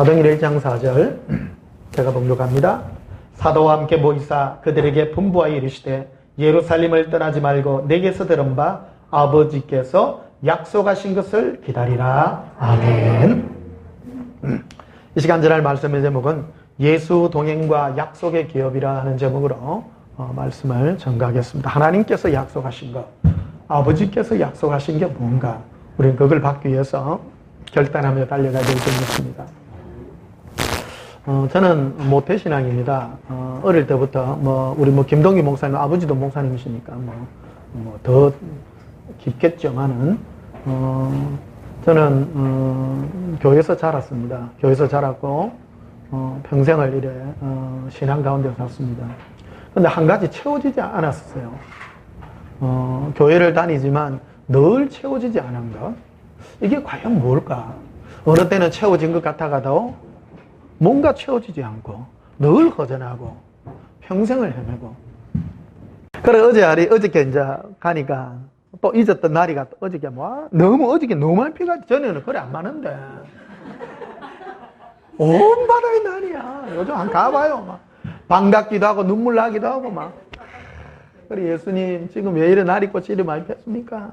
사도행전 1장 4절 제가 봉독합니다. 사도와 함께 모이사 그들에게 분부하여 이르시되 예루살렘을 떠나지 말고 내게서 들은 바 아버지께서 약속하신 것을 기다리라. 아멘. 이 시간 전할 말씀의 제목은 예수 동행과 약속의 기업이라 하는 제목으로 말씀을 전가하겠습니다. 하나님께서 약속하신 것, 아버지께서 약속하신 게 뭔가, 우리는 그걸 받기 위해서 결단하며 달려가야 될 점이었습니다. 저는 모태신앙입니다. 어릴 때부터 우리 김동기 목사님, 아버지도 목사님이시니까 더 깊겠지만은 저는 교회에서 자랐습니다. 교회에서 자랐고 평생을 이래 신앙 가운데 살았습니다. 근데 한 가지 채워지지 않았어요. 교회를 다니지만 늘 채워지지 않은 것, 이게 과연 뭘까? 어느 때는 채워진 것 같아가도 뭔가 채워지지 않고 늘 허전하고 평생을 헤매고. 그래 어저께 이제 가니까 또 잊었던 날이가 또 어저께 너무 어저께 너무 많이 피가 전에는 그래 안 많은데 온 바다의 날이야. 요즘 한 가봐요. 반갑기도 하고 눈물 나기도 하고 그래 예수님 지금 왜 이래 날이 꽃이 이리 많이 폈습니까?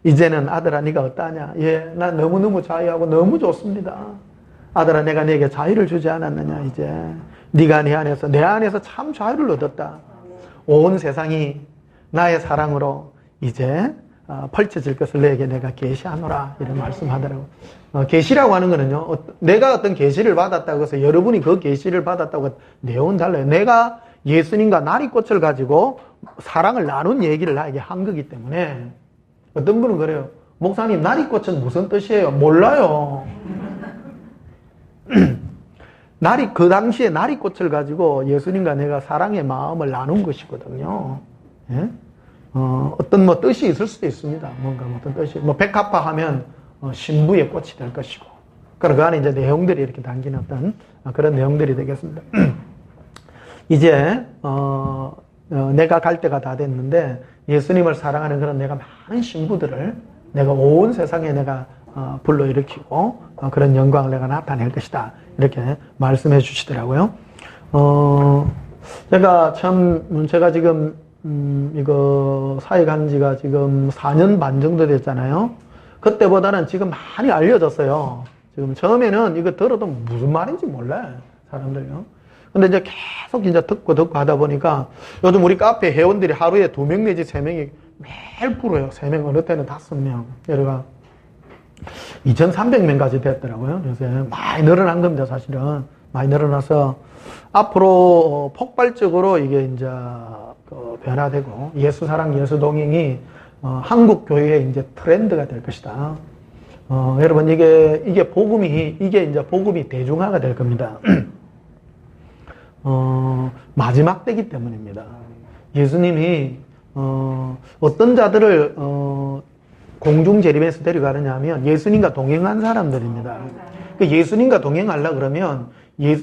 이제는 아들아 네가 어떠냐? 예, 난 너무너무 자유하고 너무 좋습니다. 아들아 내가 네게 자유를 주지 않았느냐? 이제 네가 내 안에서 참 자유를 얻었다. 온 세상이 나의 사랑으로 이제 펼쳐질 것을 내게 내가 계시하노라, 이런 말씀하더라고요. 계시라고 하는 거는요, 내가 어떤 계시를 받았다고 해서 여러분이 그 계시를 받았다고 내용은 달라요. 내가 예수님과 나리꽃을 가지고 사랑을 나눈 얘기를 나에게 한 거기 때문에. 어떤 분은 그래요. 목사님 나리꽃은 무슨 뜻이에요? 몰라요. 그 당시에 나리꽃을 가지고 예수님과 내가 사랑의 마음을 나눈 것이거든요. 예? 어떤 뜻이 있을 수도 있습니다. 뭔가 어떤 뜻이. 백합화 하면 신부의 꽃이 될 것이고. 그 안에 이제 내용들이 이렇게 담긴 어떤 그런 내용들이 되겠습니다. 이제, 내가 갈 때가 다 됐는데 예수님을 사랑하는 그런 내가 많은 신부들을 내가 온 세상에 내가 불러일으키고 그런 영광을 내가 나타낼 것이다, 이렇게 말씀해 주시더라고요. 제가 지금 이거 사역한 지가 지금 4년 반 정도 됐잖아요. 그때보다는 지금 많이 알려졌어요. 지금 처음에는 이거 들어도 무슨 말인지 몰라요, 사람들요. 근데 이제 계속 이제 듣고 하다 보니까 요즘 우리 카페 회원들이 하루에 2명 내지 3명이 매일 불어요. 3명, 어느 때는 5명. 얘가 2,300명까지 됐더라고요. 요새 많이 늘어난 겁니다, 사실은. 많이 늘어나서 앞으로 폭발적으로 이게 이제 변화되고 예수사랑, 예수동행이 한국 교회의 이제 트렌드가 될 것이다. 여러분 이게 복음이 대중화가 될 겁니다. 마지막 때기 때문입니다. 예수님이 어떤 자들을 공중재림에서 데려가느냐 하면 예수님과 동행한 사람들입니다. 예수님과 동행하려고 그러면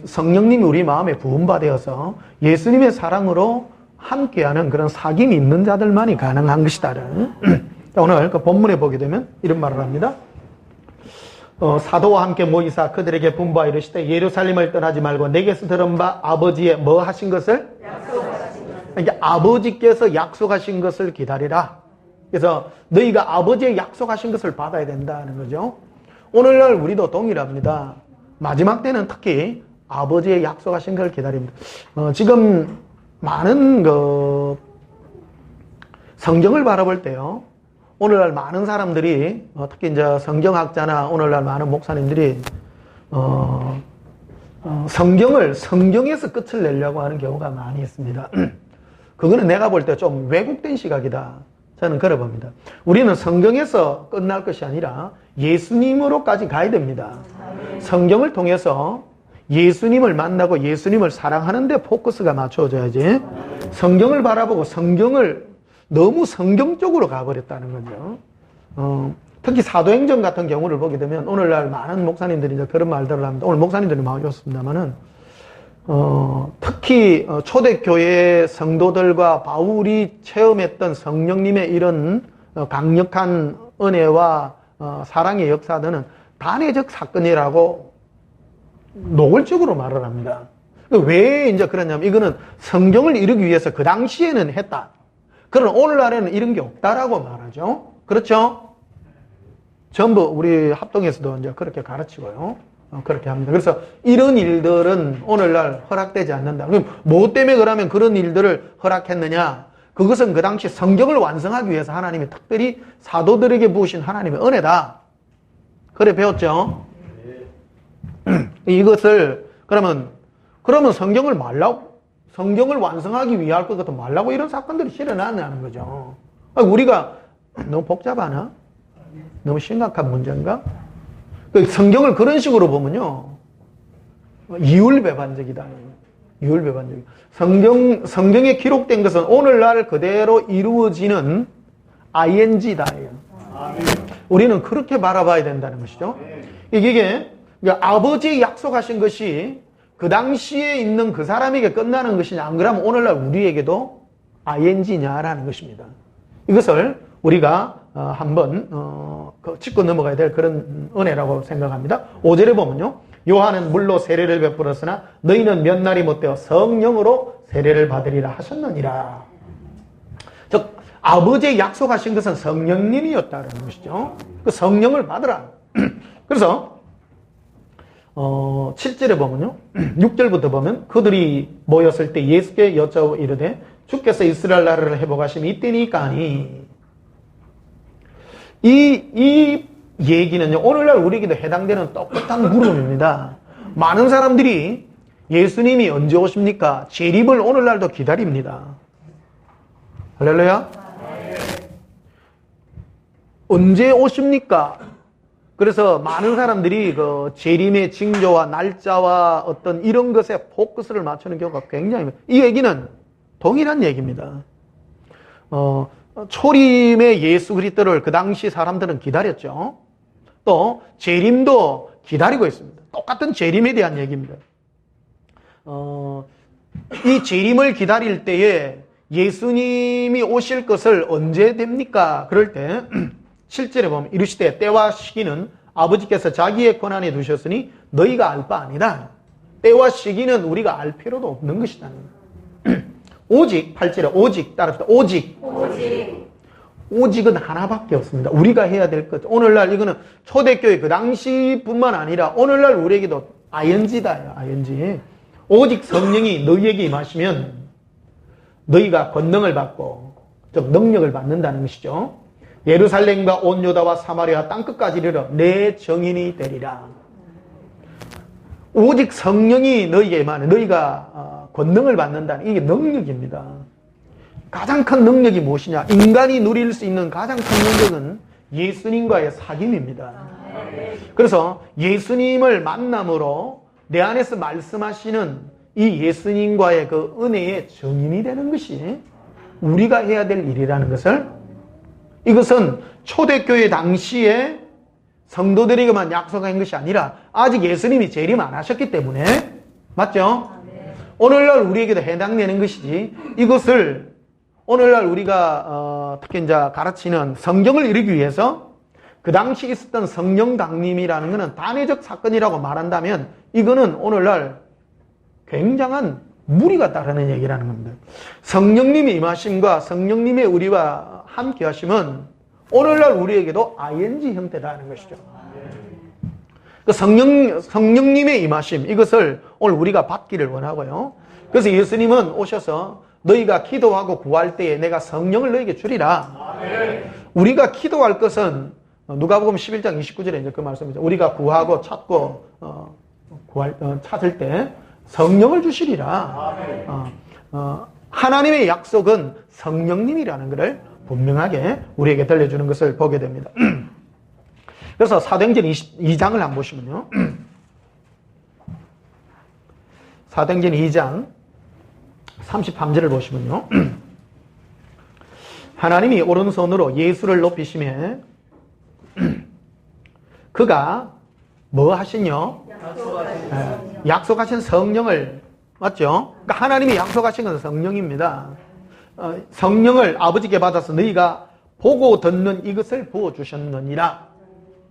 성령님이 우리 마음에 부음받아서 예수님의 사랑으로 함께하는 그런 사귐이 있는 자들만이 가능한 것이다. 오늘 그 본문에 보게 되면 이런 말을 합니다. 사도와 함께 모이사 그들에게 분부하여 이르시되 예루살렘을 떠나지 말고 내게서 들은 바 아버지의 뭐 하신 것을? 그러니까 아버지께서 약속하신 것을 기다리라. 그래서 너희가 아버지의 약속하신 것을 받아야 된다는 거죠. 오늘날 우리도 동일합니다. 마지막 때는 특히 아버지의 약속하신 것을 기다립니다. 지금 많은 성경을 바라볼 때요, 오늘날 많은 사람들이 특히 이제 성경학자나 오늘날 많은 목사님들이 성경에서 끝을 내려고 하는 경우가 많이 있습니다. 그거는 내가 볼 때 좀 왜곡된 시각이다, 저는 그래 봅니다. 우리는 성경에서 끝날 것이 아니라 예수님으로까지 가야 됩니다. 성경을 통해서 예수님을 만나고 예수님을 사랑하는 데 포커스가 맞춰져야지, 성경을 바라보고 성경을 너무 성경적으로 가버렸다는 거죠. 특히 사도행전 같은 경우를 보게 되면 오늘날 많은 목사님들이 이제 그런 말들을 합니다. 오늘 목사님들이 많이 오셨습니다만은 특히 초대교회 성도들과 바울이 체험했던 성령님의 이런 강력한 은혜와 사랑의 역사들은 단회적 사건이라고 노골적으로 말을 합니다. 왜 이제 그러냐면 이거는 성경을 이루기 위해서 그 당시에는 했다. 그러나 오늘날에는 이런 게 없다라고 말하죠. 그렇죠? 전부 우리 합동에서도 이제 그렇게 가르치고요. 그렇게 합니다. 그래서 이런 일들은 오늘날 허락되지 않는다. 그럼 뭐 때문에 그러면 그런 일들을 허락했느냐? 그것은 그 당시 성경을 완성하기 위해서 하나님이 특별히 사도들에게 부으신 하나님의 은혜다. 그래 배웠죠? 이것을 그러면 성경을 말라고, 성경을 완성하기 위할 것 같은 말라고 이런 사건들이 일어나는 거죠. 우리가 너무 복잡하나? 너무 심각한 문제인가? 성경을 그런 식으로 보면요, 이율배반적이다. 이율배반적. 성경에 기록된 것은 오늘날 그대로 이루어지는 ing다. 우리는 그렇게 바라봐야 된다는 것이죠. 이게 아버지의 약속하신 것이 그 당시에 있는 그 사람에게 끝나는 것이냐, 안 그러면 오늘날 우리에게도 ing냐라는 것입니다. 이것을 우리가 한번 짚고 넘어가야 될 그런 은혜라고 생각합니다. 5절에 보면요, 요한은 물로 세례를 베풀었으나 너희는 몇 날이 못되어 성령으로 세례를 받으리라 하셨느니라. 즉 아버지의 약속하신 것은 성령님이었다는 것이죠. 그 성령을 받으라. 그래서 7절에 보면요, 6절부터 보면 그들이 모였을 때 예수께 여짜오 이르되 주께서 이스라엘 나라를 회복하심이 이때니까 하니. 이 얘기는요, 오늘날 우리에게도 해당되는 똑같은 물음입니다. 많은 사람들이 예수님이 언제 오십니까? 재림을 오늘날도 기다립니다. 할렐루야? 언제 오십니까? 그래서 많은 사람들이 그 재림의 징조와 날짜와 어떤 이런 것에 포커스를 맞추는 경우가 굉장히 많아요. 이 얘기는 동일한 얘기입니다. 초림의 예수 그리스도를 그 당시 사람들은 기다렸죠. 또 재림도 기다리고 있습니다. 똑같은 재림에 대한 얘기입니다. 이 재림을 기다릴 때에 예수님이 오실 것을 언제 됩니까? 그럴 때 7절에 보면 이르시되 때와 시기는 아버지께서 자기의 권한에 두셨으니 너희가 알 바 아니다. 때와 시기는 우리가 알 필요도 없는 것이다. 오직 8절에 오직 따라합시다. 오직은 하나밖에 없습니다. 우리가 해야 될 것. 오늘날 이거는 초대교회 그 당시뿐만 아니라 오늘날 우리에게도 ing다. ing. 오직 성령이 너희에게 임하시면 너희가 권능을 받고 즉 능력을 받는다는 것이죠. 예루살렘과 온 유다와 사마리아 땅끝까지 이르러 내 증인이 되리라. 오직 성령이 너희에게 임하는, 너희가 권능을 받는다는 이게 능력입니다. 가장 큰 능력이 무엇이냐? 인간이 누릴 수 있는 가장 큰 능력은 예수님과의 사귐입니다. 그래서 예수님을 만남으로 내 안에서 말씀하시는 이 예수님과의 그 은혜의 증인이 되는 것이 우리가 해야 될 일이라는 것을, 이것은 초대교회 당시에 성도들에게만 약속한 것이 아니라 아직 예수님이 재림 안 하셨기 때문에, 맞죠? 오늘날 우리에게도 해당되는 것이지, 이것을 오늘날 우리가 특히 이제 가르치는 성경을 이루기 위해서 그 당시 있었던 성령 강림이라는 것은 단회적 사건이라고 말한다면 이거는 오늘날 굉장한 무리가 따르는 얘기라는 겁니다. 성령님의 임하심과 성령님의 우리와 함께 하심은 오늘날 우리에게도 ing 형태라는 것이죠. 그 성령님의 임하심, 이것을 오늘 우리가 받기를 원하고요. 그래서 예수님은 오셔서 너희가 기도하고 구할 때에 내가 성령을 너희에게 주리라. 우리가 기도할 것은 누가복음 11장 29절에 이제 그 말씀이죠. 우리가 구하고 찾고 찾을 때 성령을 주시리라. 하나님의 약속은 성령님이라는 것을 분명하게 우리에게 들려주는 것을 보게 됩니다. 그래서 사도행전 22장을 한번 보시면요. 사도행전 2장 33절을 보시면요. 하나님이 오른손으로 예수를 높이시매 그가 뭐 하시뇨? 약속하신 성령을, 맞죠? 그러니까 하나님이 약속하신 것은 성령입니다. 성령을 아버지께 받아서 너희가 보고 듣는 이것을 부어주셨느니라.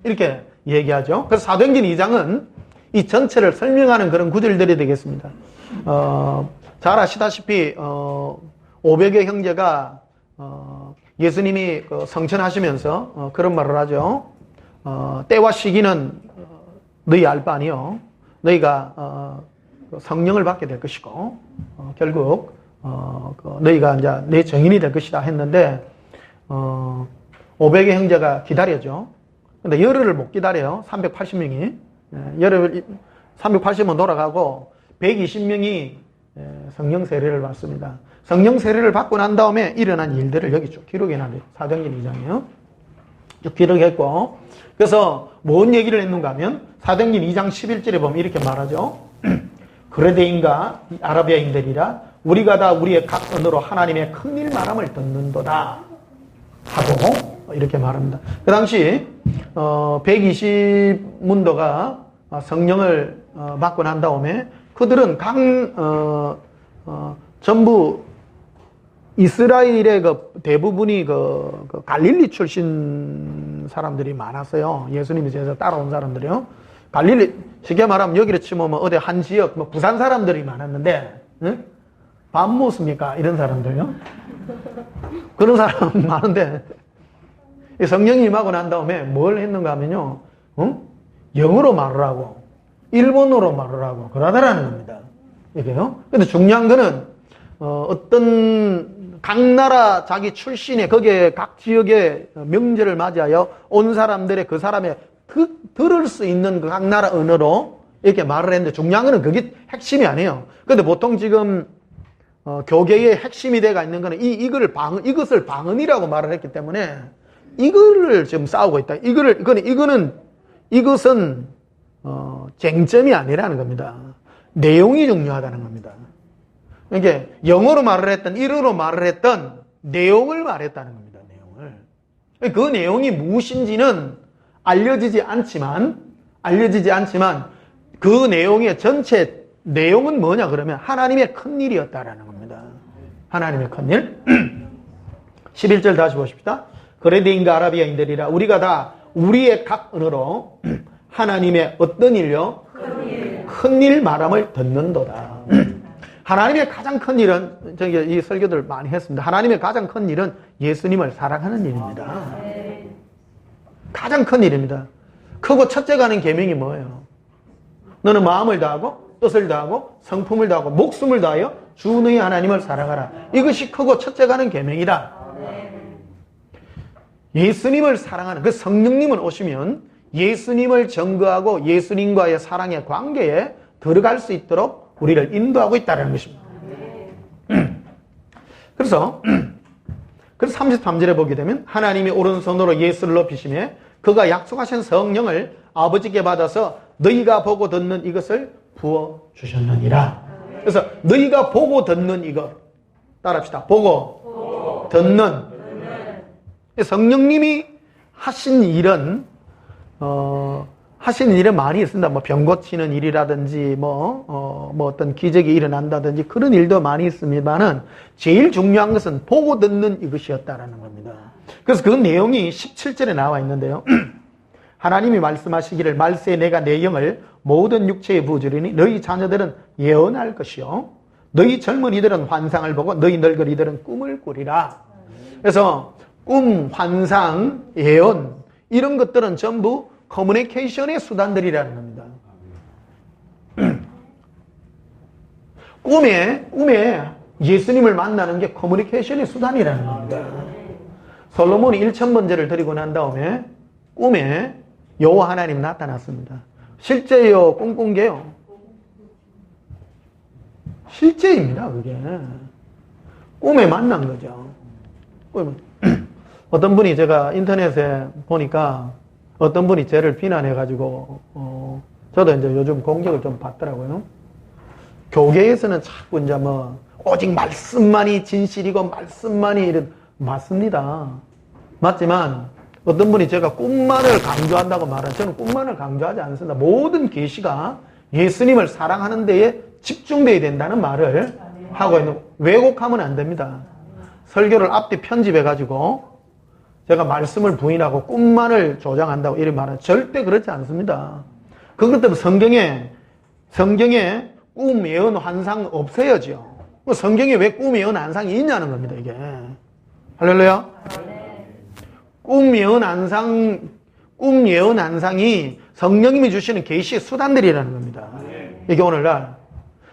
이렇게 얘기하죠. 그래서 사도행전 2장은 이 전체를 설명하는 그런 구절들이 되겠습니다. 잘 아시다시피 500의 형제가 예수님이 성천하시면서 그런 말을 하죠. 때와 시기는 너희 알 바 아니요. 너희가 성령을 받게 될 것이고 결국 너희가 이제 내 증인이 될 것이다 했는데 500의 형제가 기다려죠. 근데 열흘을 못 기다려요. 380명이. 열흘 380명 돌아가고 120명이 성령 세례를 받습니다. 성령 세례를 받고 난 다음에 일어난 일들을 여기 쭉 기록해 놨네요. 사도행전 2장이요. 쭉 기록했고, 그래서 뭔 얘기를 했는가 하면 사도행전 2장 11절에 보면 이렇게 말하죠. 그레데인과 아라비아인들이라 우리가 다 우리의 각 언어로 하나님의 큰일 말함을 듣는도다 하고 이렇게 말합니다. 그 당시 120문도가 성령을 받고 난 다음에 그들은 전부 이스라엘의 대부분이 갈릴리 출신 사람들이 많았어요. 예수님이 제자 따라온 사람들이요. 갈릴리, 쉽게 말하면 여기를 치면 어디 한 지역, 부산 사람들이 많았는데, 응? 밥 먹습니까? 이런 사람들요. 그런 사람 많은데, 성령이 임하고 난 다음에 뭘 했는가 하면요, 응? 영어로 말을 하고, 일본어로 말을 하고, 그러더라는 겁니다. 이게요. 근데 중요한 거는, 어떤 각 나라 자기 출신의 거기에 각 지역의 명절을 맞이하여 온 사람들의 그 사람의 들을 수 있는 그 각 나라 언어로 이렇게 말을 했는데 중요한 거는 그게 핵심이 아니에요. 근데 보통 지금 교계의 핵심이 돼가 있는 거는 이것을 방언이라고 말을 했기 때문에 이거를 지금 싸우고 있다. 이것은 쟁점이 아니라는 겁니다. 내용이 중요하다는 겁니다. 그러니까 영어로 말을 했던, 일어로 말을 했던 내용을 말했다는 겁니다. 내용을. 그 내용이 무엇인지는 알려지지 않지만 그 내용의 전체 내용은 뭐냐 그러면 하나님의 큰일이었다라는 겁니다. 하나님의 큰일. 11절 다시 보십시다. 그레데인과 아라비아인들이라 우리가 다 우리의 각 언어로 하나님의 어떤 일요? 큰일 말함을 듣는도다. 하나님의 가장 큰 일은, 저기 이 설교들 많이 했습니다. 하나님의 가장 큰 일은 예수님을 사랑하는 일입니다. 가장 큰 일입니다. 크고 첫째가 하는 계명이 뭐예요? 너는 마음을 다하고 뜻을 다하고 성품을 다하고 목숨을 다하여 주 너희 하나님을 사랑하라. 이것이 크고 첫째가 하는 계명이다. 예수님을 사랑하는, 그 성령님은 오시면 예수님을 증거하고 예수님과의 사랑의 관계에 들어갈 수 있도록 우리를 인도하고 있다는 것입니다. 그래서 33절에 보게 되면 하나님이 오른손으로 예수를 높이시며 그가 약속하신 성령을 아버지께 받아서 너희가 보고 듣는 이것을 부어주셨느니라. 그래서 너희가 보고 듣는 이것 따라합시다. 보고 듣는 성령님이 하신 일은 하시는 일은 많이 있습니다. 병 고치는 일이라든지, 어떤 기적이 일어난다든지, 그런 일도 많이 있습니다만은, 제일 중요한 것은 보고 듣는 이것이었다라는 겁니다. 그래서 그 내용이 17절에 나와 있는데요. 하나님이 말씀하시기를 말세에 내가 내 영을 모든 육체에 부어주리니 너희 자녀들은 예언할 것이요. 너희 젊은이들은 환상을 보고 너희 늙은이들은 꿈을 꾸리라. 그래서 꿈, 환상, 예언, 이런 것들은 전부 커뮤니케이션의 수단들이라는 겁니다. 꿈에 예수님을 만나는 게 커뮤니케이션의 수단이라는 겁니다. 솔로몬이 1000번제를 드리고 난 다음에 꿈에 여호와 하나님 나타났습니다. 실제요, 꿈꾼 게요? 실제입니다, 그게. 꿈에 만난 거죠. 어떤 분이 제가 인터넷에 보니까 어떤 분이 저를 비난해가지고, 저도 이제 요즘 공격을 좀 받더라고요. 교계에서는 자꾸 이제 오직 말씀만이 진실이고 말씀만이 맞습니다. 맞지만, 어떤 분이 제가 꿈만을 강조한다고 말하는, 저는 꿈만을 강조하지 않습니다. 모든 계시가 예수님을 사랑하는 데에 집중되어야 된다는 말을 하고 있는, 왜곡하면 안 됩니다. 설교를 앞뒤 편집해가지고, 제가 말씀을 부인하고 꿈만을 조장한다고 이런 말은 절대 그렇지 않습니다. 그것 때문에 성경에 꿈, 예언, 환상 없어야죠. 성경에 왜 꿈, 예언, 환상이 있냐는 겁니다, 이게. 할렐루야? 꿈, 예언, 환상이 성령님이 주시는 계시의 수단들이라는 겁니다. 이게 오늘날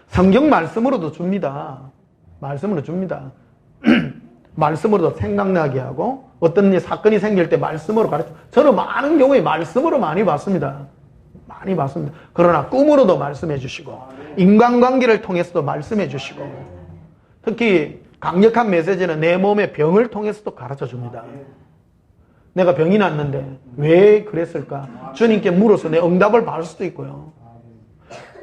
성경 말씀으로도 줍니다. 말씀으로 줍니다. 말씀으로도 생각나게 하고 어떤 사건이 생길 때 말씀으로 가르쳐. 저는 많은 경우에 말씀으로 많이 봤습니다. 많이 봤습니다. 그러나 꿈으로도 말씀해 주시고 인간관계를 통해서도 말씀해 주시고 특히 강력한 메시지는 내 몸의 병을 통해서도 가르쳐 줍니다. 내가 병이 났는데 왜 그랬을까? 주님께 물어서 내 응답을 받을 수도 있고요.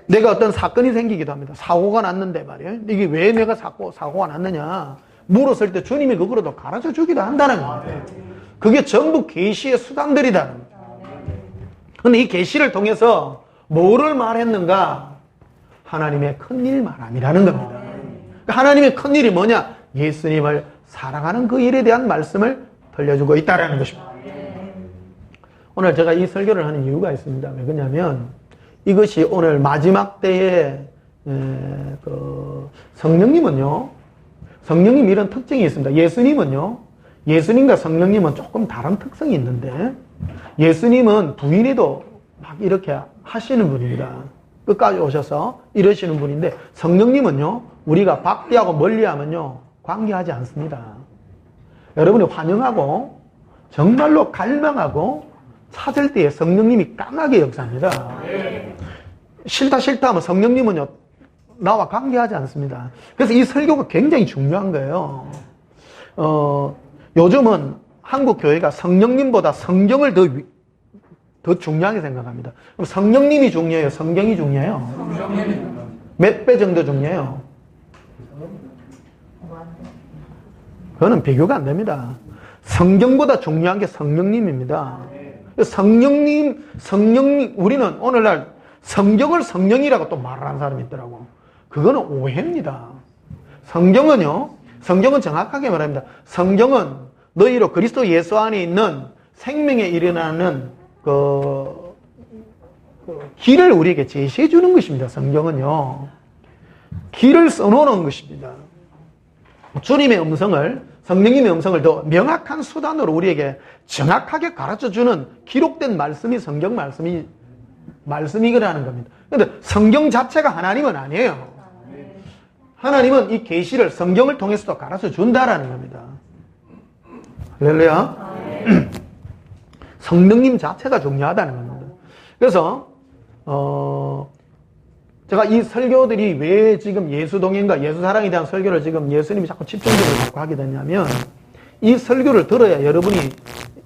내가 어떤 사건이 생기기도 합니다. 사고가 났는데 말이에요. 이게 왜 내가 사고가 났느냐? 물었을 때 주님이 그거로도 가르쳐 주기도 한다는 거예요. 그게 전부 계시의 수단들이다는 거예요. 근데 이 계시를 통해서 뭐를 말했는가? 하나님의 큰일 말함이라는 겁니다. 하나님의 큰일이 뭐냐? 예수님을 사랑하는 그 일에 대한 말씀을 들려주고 있다는 것입니다. 오늘 제가 이 설교를 하는 이유가 있습니다. 왜 그러냐면 이것이 오늘 마지막 때에 성령님은요, 성령님 이런 특징이 있습니다. 예수님과 성령님은 조금 다른 특성이 있는데 예수님은 부인에도 막 이렇게 하시는 분입니다. 끝까지 오셔서 이러시는 분인데 성령님은요, 우리가 박대하고 멀리하면요 관계하지 않습니다. 여러분이 환영하고 정말로 갈망하고 찾을 때에 성령님이 강하게 역사합니다. 싫다 하면 성령님은요 나와 관계하지 않습니다. 그래서 이 설교가 굉장히 중요한 거예요. 요즘은 한국 교회가 성령님보다 성경을 더 중요하게 생각합니다. 그럼 성령님이 중요해요? 성경이 중요해요? 몇 배 정도 중요해요? 그거는 비교가 안 됩니다. 성경보다 중요한 게 성령님입니다. 성령님, 우리는 오늘날 성경을 성령이라고 또 말하는 사람이 있더라고. 그거는 오해입니다. 성경은 정확하게 말합니다. 성경은 너희로 그리스도 예수 안에 있는 생명에 일어나는 길을 우리에게 제시해 주는 것입니다. 성경은요. 길을 써놓는 것입니다. 주님의 음성을, 성령님의 음성을 더 명확한 수단으로 우리에게 정확하게 가르쳐주는 기록된 말씀이 성경 말씀이라는 겁니다. 그런데 성경 자체가 하나님은 아니에요. 하나님은 이 계시를 성경을 통해서도 가르쳐 준다라는 겁니다. 할렐루야. 성령님 자체가 중요하다는 겁니다. 그래서 제가 이 설교들이 왜 지금 예수동행과 예수사랑에 대한 설교를 지금 예수님이 자꾸 집중적으로 자꾸 하게 되냐면 이 설교를 들어야 여러분이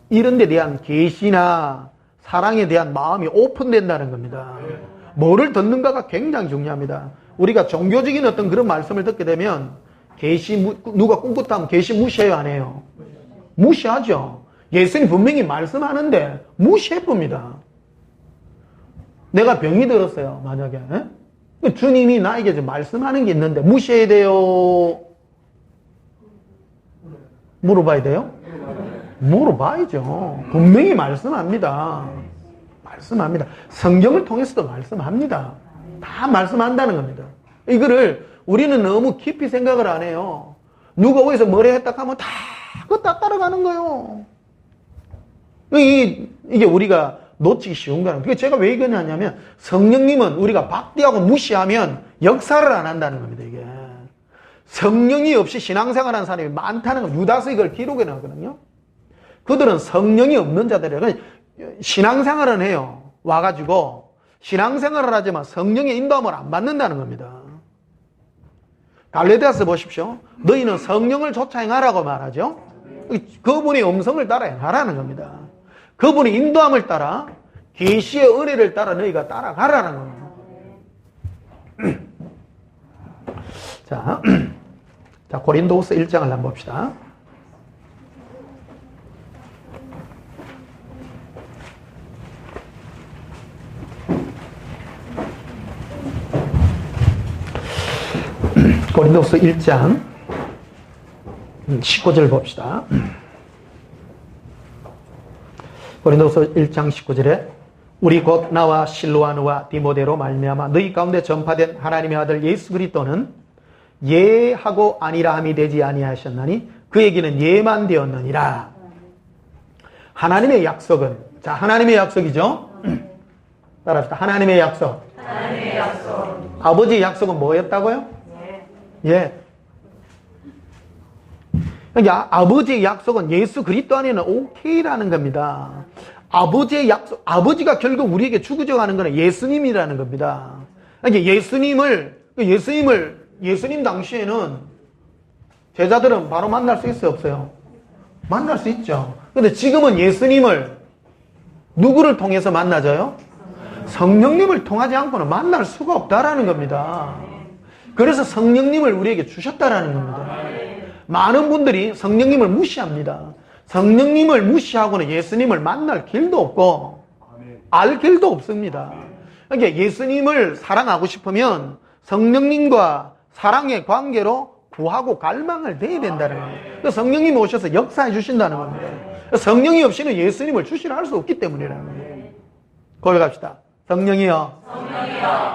이런 데 대한 계시나 사랑에 대한 마음이 오픈된다는 겁니다. 뭐를 듣는가가 굉장히 중요합니다. 우리가 종교적인 어떤 그런 말씀을 듣게 되면 누가 꿈꿨다 하면 계시 무시해요, 안 해요? 무시하죠. 예수님 분명히 말씀하는데 무시해봅니다. 내가 병이 들었어요, 만약에. 주님이 나에게 말씀하는 게 있는데 무시해야 돼요? 물어봐야 돼요? 물어봐야죠. 분명히 말씀합니다. 성경을 통해서도 말씀합니다. 다 말씀한다는 겁니다. 이거를 우리는 너무 깊이 생각을 안 해요. 누가 어디서 뭐래 했다 하면 다 그거 다 따라가는 거예요. 이게 우리가 놓치기 쉬운 거예요. 그게 제가 왜 이거냐면 성령님은 우리가 박대하고 무시하면 역사를 안 한다는 겁니다. 이게 성령이 없이 신앙생활하는 사람이 많다는 거. 유다서 이걸 기록해 놨거든요. 그들은 성령이 없는 자들이에요. 신앙생활은 해요. 와가지고 신앙생활을 하지만 성령의 인도함을 안 받는다는 겁니다. 갈라디아서 보십시오. 너희는 성령을 쫓아 행하라고 말하죠. 그분의 음성을 따라 행하라는 겁니다. 그분의 인도함을 따라 계시의 은혜를 따라 너희가 따라가라는 겁니다. 자, 고린도후서 1장을 한번 봅시다. 고린도후서 1장 19절 봅시다. 고린도후서 1장 19절에 우리 곧 나와 실로아누와 디모데로 말미암아 너희 가운데 전파된 하나님의 아들 예수 그리스도는 예하고 아니라함이 되지 아니하셨나니 그에게는 예만 되었느니라. 하나님의 약속은, 자, 하나님의 약속이죠. 따라합시다. 하나님의 약속. 하나님의 약속. 아버지의 약속은 뭐였다고요? 예. 그러니까 아버지의 약속은 예수 그리스도 안에는 오케이라는 겁니다. 아버지의 약속, 아버지가 결국 우리에게 주구져 가는 것은 예수님이라는 겁니다. 그러니까 예수님 당시에는 제자들은 바로 만날 수 있어요, 없어요? 만날 수 있죠. 근데 지금은 예수님을 누구를 통해서 만나져요? 성령님을 통하지 않고는 만날 수가 없다라는 겁니다. 그래서 성령님을 우리에게 주셨다라는 겁니다. 많은 분들이 성령님을 무시합니다. 성령님을 무시하고는 예수님을 만날 길도 없고 알 길도 없습니다. 그러니까 예수님을 사랑하고 싶으면 성령님과 사랑의 관계로 구하고 갈망을 내야 된다는 거예요. 성령님이 오셔서 역사해 주신다는 겁니다. 성령이 없이는 예수님을 주시라 할 수 없기 때문이라는 거예요. 고백합시다. 성령이여,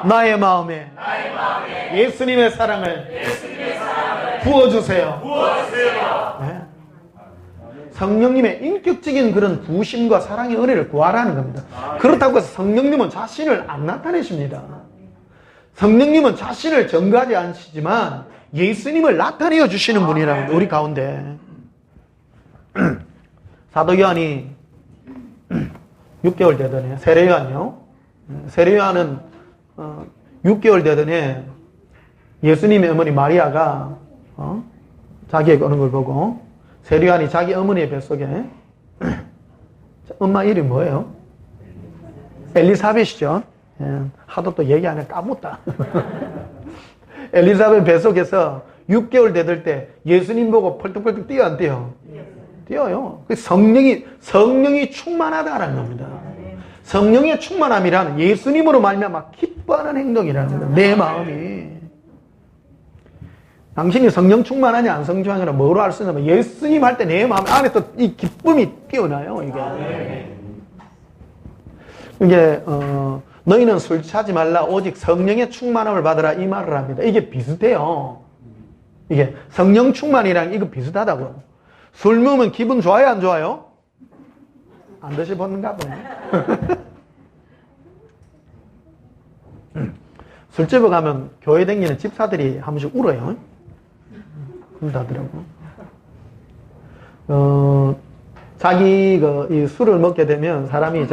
나의 마음에 예수님의 사랑을 부어주세요. 네. 성령님의 인격적인 그런 부심과 사랑의 은혜를 구하라는 겁니다. 그렇다고 해서 성령님은 자신을 안 나타내십니다. 성령님은 자신을 전가하지 않으시지만 예수님을 나타내어 주시는 분이라는 거예요. 우리 가운데. 사도 요한이 6개월 되더니, 세례요한요. 세례요한은 6개월 되더니 예수님의 어머니 마리아가 자기에게 오는 걸 보고 세례요한이 자기 어머니의 뱃속에 엄마 이름이 뭐예요? 엘리사벳이죠. 예, 하도 또 얘기 안 해 까먹었다. 엘리사벳 뱃속에서 6개월 되들 때 예수님 보고 펄떡펄떡 뛰어 안 뛰어? 뛰어요. 성령이 충만하다라는 겁니다. 성령의 충만함이란 예수님으로 말미암아 기뻐하는 행동이라는 겁니다. 내 마음이. 당신이 성령 충만하냐 안 성충하냐 뭐로 알 수 있냐면 예수님 할 때 내 마음 안에서 이 기쁨이 뛰어나요. 이게 너희는 술 취하지 말라 오직 성령의 충만함을 받으라 이 말을 합니다. 이게 비슷해요. 이게 성령 충만이랑 이거 비슷하다고. 술 먹으면 기분 좋아요 안 좋아요? 안 드셔봤는가 보네. 술집에 가면 교회 다니는 집사들이 한 번씩 울어요. 그런다더라고. 자기 이 술을 먹게 되면 사람이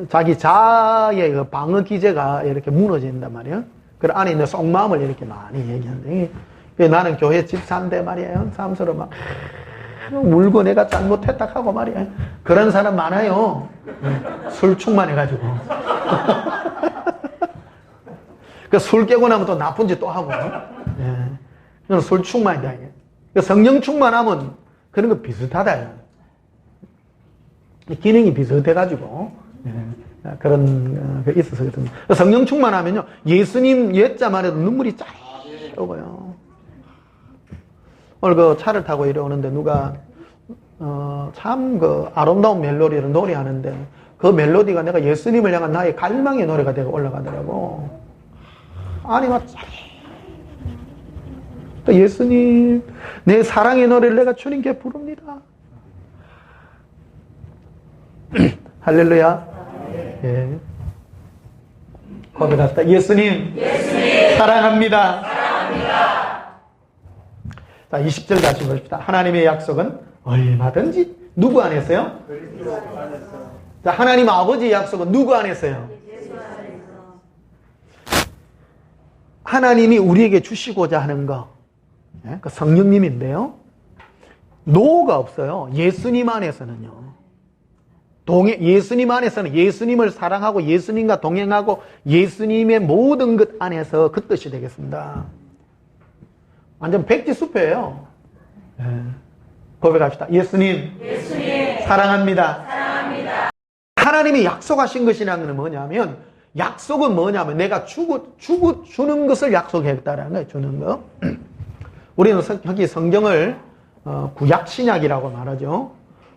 자기 자아의 방어 기제가 이렇게 무너진단 말이에요. 그 안에 있는 속마음을 이렇게 많이 얘기하는데, 나는 교회 집사인데 말이에요. 사람처럼 막 울고 내가 잘못했다 하고 말이에요. 그런 사람 많아요. 술 충만해가지고. 술 깨고 나면 또 나쁜 짓 또 하고. 예. 술 충만이다. 성령 충만하면 그런 거 비슷하다. 기능이 비슷해가지고. 그런 게 있어서 그렇습니다. 성령 충만하면요. 예수님 옛자만 해도 눈물이 쫙 오고요. 오늘 그 차를 타고 이래 오는데 누가, 참 아름다운 멜로디를 노래하는데 그 멜로디가 내가 예수님을 향한 나의 갈망의 노래가 되고 올라가더라고. 아니, 또 예수님, 내 사랑의 노래를 내가 주님께 부릅니다. 할렐루야. 예. 고백합시다. 예수님, 사랑합니다. 자, 20절 다시 보십시다. 하나님의 약속은 얼마든지 누구 안에서요? 자, 하나님 아버지의 약속은 누구 안에서요? 하나님이 우리에게 주시고자 하는 거, 그 성령님인데요. 노가 없어요. 예수님 안에서는요. 예수님 안에서는 예수님을 사랑하고 예수님과 동행하고 예수님의 모든 것 안에서 그 뜻이 되겠습니다. 완전 백지수표예요. 고백합시다. 예수님, 사랑합니다. 하나님이 약속하신 것이라는 건 뭐냐면, 약속은 뭐냐면 내가 주는 것을 약속했다라는 거예요. 주는 거. 우리는 여기 성경을 구약 신약이라고 말하죠.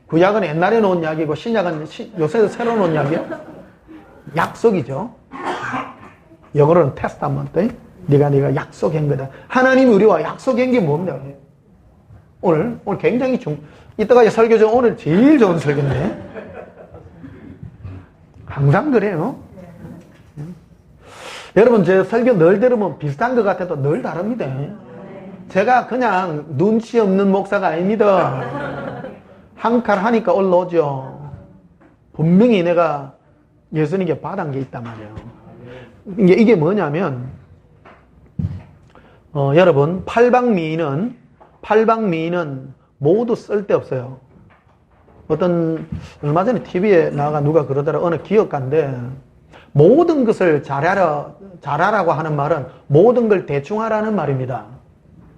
구약은 옛날에 놓은 약이고 신약은 요새 새로 놓은 약이야? 약속이죠. 영어로는 테스타먼트. 네가 약속한 거다. 하나님이 우리와 약속한 게 뭡니까? 오늘 굉장히 이따가 설교 중 오늘 제일 좋은 설교인데. 항상 그래요. 여러분, 제 설교 늘 들으면 비슷한 것 같아도 늘 다릅니다. 제가 그냥 눈치 없는 목사가 아닙니다. 한 칼 하니까 올라오죠. 분명히 내가 예수님께 받은 게 있단 말이에요. 이게 뭐냐면, 여러분, 팔방미인은 모두 쓸데없어요. 얼마 전에 TV에 나가 누가 그러더라. 어느 기업가인데, 모든 것을 잘하라고 하는 말은 모든 걸 대충 하라는 말입니다.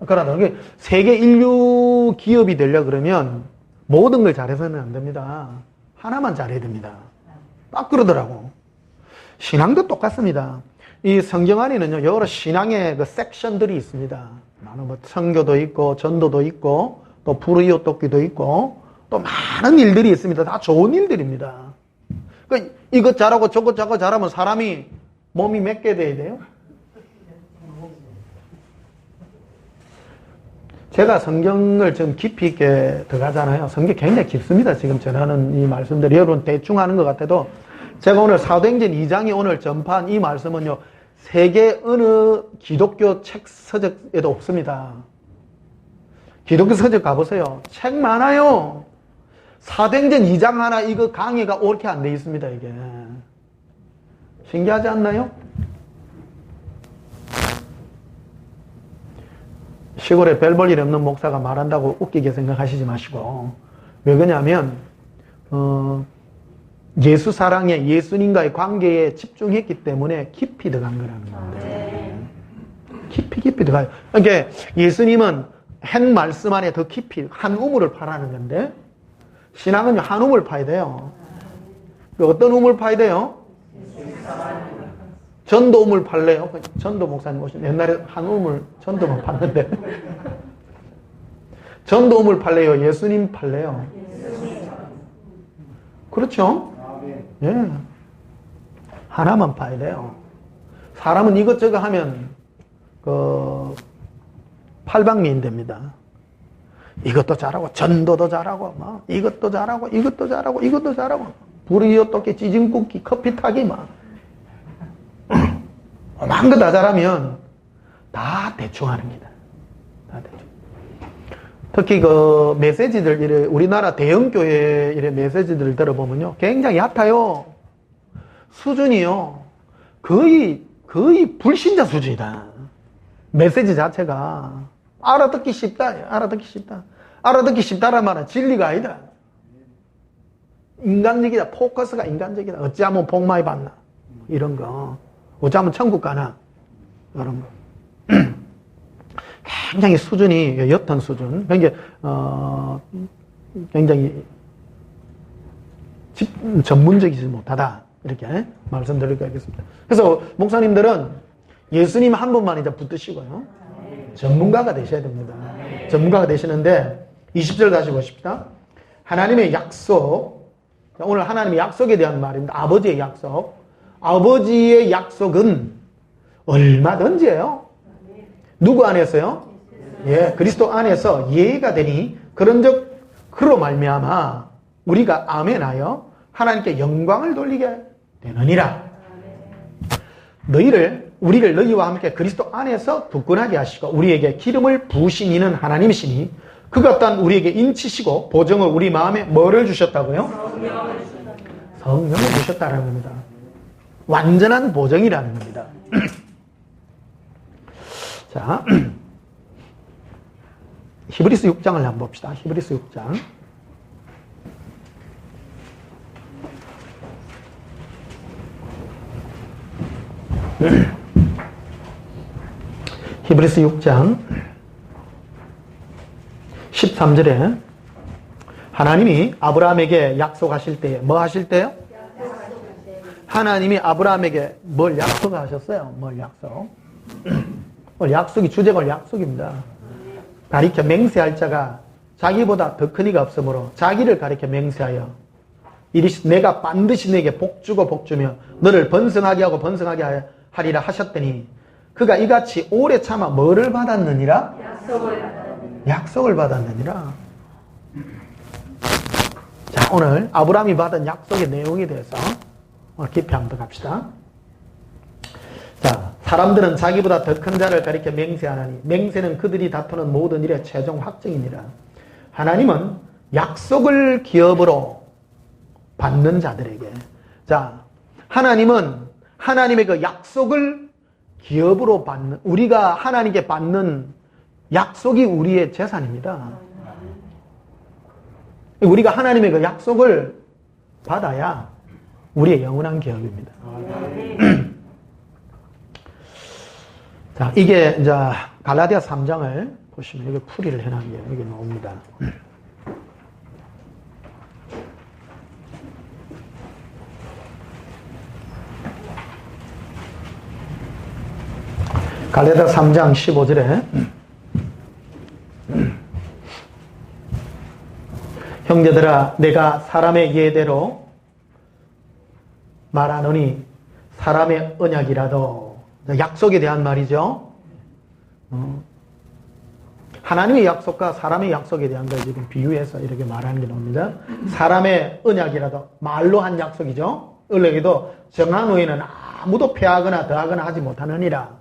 그러나 세계 인류 기업이 되려 그러면 모든 걸 잘해서는 안 됩니다. 하나만 잘해야 됩니다. 딱 그러더라고. 신앙도 똑같습니다. 이 성경 안에는요, 여러 신앙의 그 섹션들이 있습니다. 많은 선교도 있고, 전도도 있고, 또 불의요 돕기도 있고, 또 많은 일들이 있습니다. 다 좋은 일들입니다. 그러니까 이것 잘하고 저것 잘하면 사람이 몸이 몇 개 돼야 돼요? 제가 성경을 좀 깊이 있게 들어가잖아요. 성경 굉장히 깊습니다. 지금 전하는 이 말씀들이 여러분 대충 하는 것 같아도 제가 오늘 사도행전 2장이 오늘 전파한 이 말씀은요, 세계 어느 기독교 책 서적에도 없습니다. 기독교 서적 가보세요. 책 많아요. 사도행전 2장 하나 이거 강의가 옳게 안 돼 있습니다. 이게 신기하지 않나요? 시골에 별 볼 일 없는 목사가 말한다고 웃기게 생각하시지 마시고, 왜 그러냐면 예수 사랑에 예수님과의 관계에 집중했기 때문에 깊이 들어간 거라는 건데, 깊이 들어가요. 그러니까 예수님은 한 말씀 안에 더 깊이 한 우물을 파라는 건데, 신앙은요 한 우물 파야 돼요. 어떤 우물 파야 돼요? 전도 우물 팔래요? 전도 목사님 오신 옛날에 한 우물 전도만 팠는데 전도 우물 팔래요? 예수님 팔래요? 그렇죠? 예. 하나만 파야 돼요. 사람은 이것저것 하면 팔방미인 됩니다. 이것도 잘하고 전도도 잘하고 막 이것도 잘하고 불이요 떡기 찌짐국기 커피 타기 막 만 거 다 잘하면 다 대충 하는 겁니다. 다 대충. 특히 그 메시지들 우리나라 대형 교회 이런 메시지들을 들어보면요 굉장히 얕아요. 수준이요 거의 불신자 수준이다. 메시지 자체가 알아듣기 쉽다란 말은 진리가 아니다. 인간적이다. 포커스가 인간적이다. 어찌하면 복 많이 받나 이런 거, 어찌하면 천국 가나 이런 거. 굉장히 수준이 옅은 수준. 굉장히 전문적이지 못하다 이렇게 말씀드릴 거겠습니다. 그래서 목사님들은 예수님 한 분만 이제 붙드시고요 전문가가 되셔야 됩니다. 전문가가 되시는데 20절 다시 보십시다. 하나님의 약속, 오늘 하나님의 약속에 대한 말입니다. 아버지의 약속. 아버지의 약속은 얼마든지예요. 누구 안에서요? 예, 그리스도 안에서 예가 되니 그런즉 그로 말미암아 우리가 아멘하여 하나님께 영광을 돌리게 되느니라. 우리를 너희와 함께 그리스도 안에서 굳건하게 하시고 우리에게 기름을 부으신 이는 하나님이시니 그가 또한 우리에게 인치시고 보정을 우리 마음에 뭐를 주셨다고요? 성령을 주셨다는 겁니다. 완전한 보정이라는 겁니다. 자, 히브리서 6장을 한번 봅시다. 히브리서 6장. 히브리서 6장 13절에 하나님이 아브라함에게 약속하실 때에 뭐 하실 때요? 하나님이 아브라함에게 뭘 약속하셨어요? 뭘 약속? 오늘 약속이 주제가 약속입니다. 가리켜 맹세할 자가 자기보다 더 큰 이가 없으므로 자기를 가리켜 맹세하여 이르시 내가 반드시 내게 복주고 복주며 너를 번성하게 하고 번성하게 하리라 하셨더니 그가 이같이 오래 참아 뭐를 받았느니라? 약속을 받았느니라. 자, 오늘 아브라함이 받은 약속의 내용에 대해서 깊이 한번 갑시다. 자, 사람들은 자기보다 더 큰 자를 가리켜 맹세하나니 맹세는 그들이 다투는 모든 일의 최종 확정이니라. 하나님은 약속을 기업으로 받는 자들에게, 자, 하나님은 하나님의 그 약속을 기업으로 받는, 우리가 하나님께 받는 약속이 우리의 재산입니다. 우리가 하나님의 그 약속을 받아야 우리의 영원한 기업입니다. 자, 이게 이제 갈라디아 3장을 보시면 여기 풀이를 해놓은 게 여기 나옵니다. 갈라디아 3장 15절에 형제들아 내가 사람의 예대로 말하노니 사람의 언약이라도, 약속에 대한 말이죠. 하나님의 약속과 사람의 약속에 대한 걸 지금 비유해서 이렇게 말하는 게 나옵니다. 사람의 언약이라도, 말로 한 약속이죠. 언약에도 정한 후에는 아무도 폐하거나 더하거나 하지 못하느니라.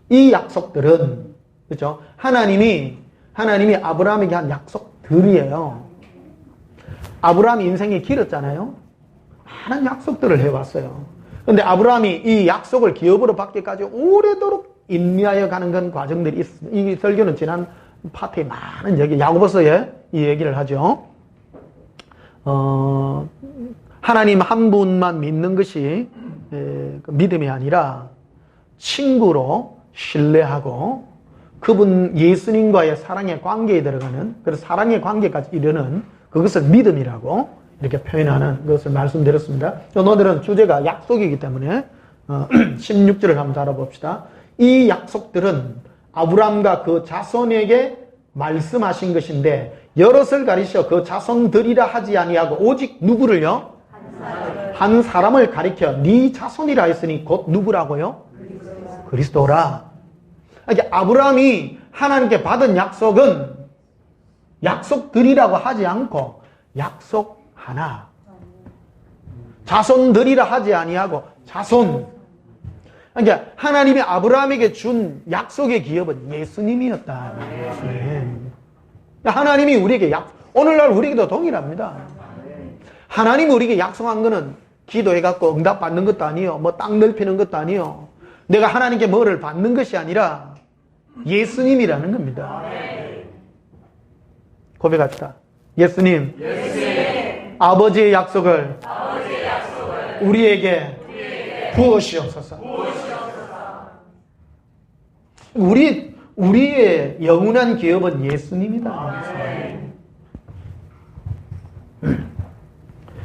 이 약속들은, 그렇죠? 하나님이 아브라함에게 한 약속들이에요. 아브라함 인생이 길었잖아요. 많은 약속들을 해왔어요. 그런데 아브라함이 이 약속을 기업으로 받기까지 오래도록 인내하여 가는 건 과정들이 있습니다. 이 설교는 지난 파트에 많은 얘기, 야고보서에 이 얘기를 하죠. 하나님 한 분만 믿는 것이 믿음이 아니라 친구로 신뢰하고 그분 예수님과의 사랑의 관계에 들어가는, 그래서 사랑의 관계까지 이르는 그것을 믿음이라고 이렇게 표현하는 것을 말씀드렸습니다. 오늘은 주제가 약속이기 때문에 16절을 한번 알아봅시다. 이 약속들은 아브라함과 그 자손에게 말씀하신 것인데 여럿을 가리켜 그 자손들이라 하지 아니하고 오직 누구를요? 한 사람을 가리켜 네 자손이라 했으니 곧 누구라고요? 그리스도라. 그러니까 아브라함이 하나님께 받은 약속은 약속들이라고 하지 않고 약속 하나. 자손들이라 하지 아니하고 자손. 그러니까 하나님이 아브라함에게 준 약속의 기업은 예수님이었다. 예수님. 하나님이 우리에게 오늘날 우리에게도 동일합니다. 하나님이 우리에게 약속한 거는 기도해갖고 응답받는 것도 아니요, 뭐 땅 넓히는 것도 아니요, 내가 하나님께 뭐를 받는 것이 아니라 예수님이라는 겁니다. 고백합시다. 예수님. 아버지의 약속을 우리에게 부으시옵소서. 우리의 영원한 기업은 예수님이다.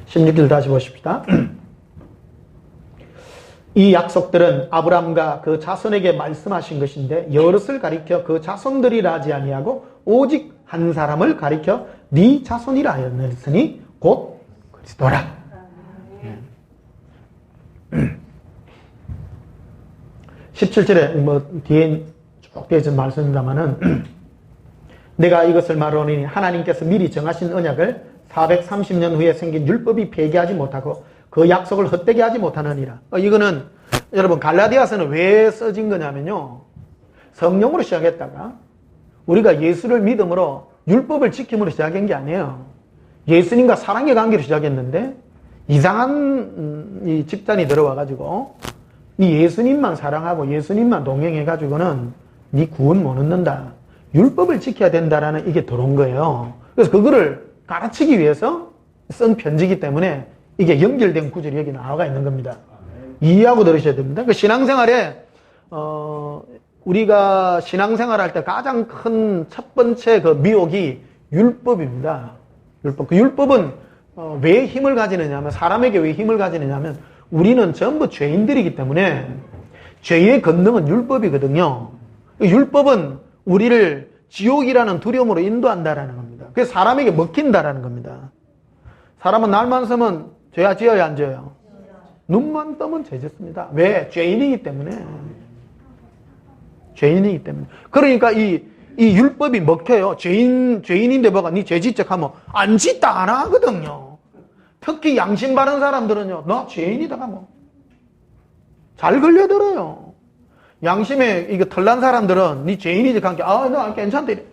16절 다시 보십시다. 이 약속들은 아브라함과 그 자손에게 말씀하신 것인데 여럿을 가리켜 그 자손들이라 하지 아니하고 오직 한 사람을 가리켜 네 자손이라 하였으니 곧 그리스도라. 17절에 뭐 뒤에 쭉 되어진 말씀입니다만은 내가 이것을 말하노니 하나님께서 미리 정하신 언약을 430년 후에 생긴 율법이 폐기하지 못하고 그 약속을 헛되게 하지 못하느니라. 이거는 여러분 갈라디아서는 왜 써진 거냐면요, 성령으로 시작했다가 우리가 예수를 믿음으로 율법을 지킴으로 시작한 게 아니에요. 예수님과 사랑의 관계로 시작했는데 이상한 이 집단이 들어와가지고 네 예수님만 사랑하고 예수님만 동행해가지고는 네 구원 못 얻는다, 율법을 지켜야 된다라는 이게 들어온 거예요. 그래서 그거를 가르치기 위해서 쓴 편지이기 때문에 이게 연결된 구절이 여기 나와 있는 겁니다. 이해하고 들으셔야 됩니다. 그 신앙생활에 우리가 신앙생활할 때 가장 큰 첫 번째 그 미혹이 율법입니다. 율법. 그 율법은 왜 힘을 가지느냐 하면, 사람에게 왜 힘을 가지느냐 하면 우리는 전부 죄인들이기 때문에 죄의 권능은 율법이거든요. 율법은 우리를 지옥이라는 두려움으로 인도한다라는 겁니다. 그래서 사람에게 먹힌다라는 겁니다. 사람은 날만 서면 죄야 지어야 안 지어요? 눈만 뜨면 죄 짓습니다. 왜? 죄인이기 때문에. 죄인이기 때문에. 그러니까 이 율법이 먹혀요. 죄인인데 뭐가 니 죄 짓자 하면 안 짓다 안 하거든요. 특히 양심 바른 사람들은요, 너 죄인이다 하면 잘 걸려들어요. 양심에 이거 털난 사람들은 니 죄인이지 하니까 나 괜찮대.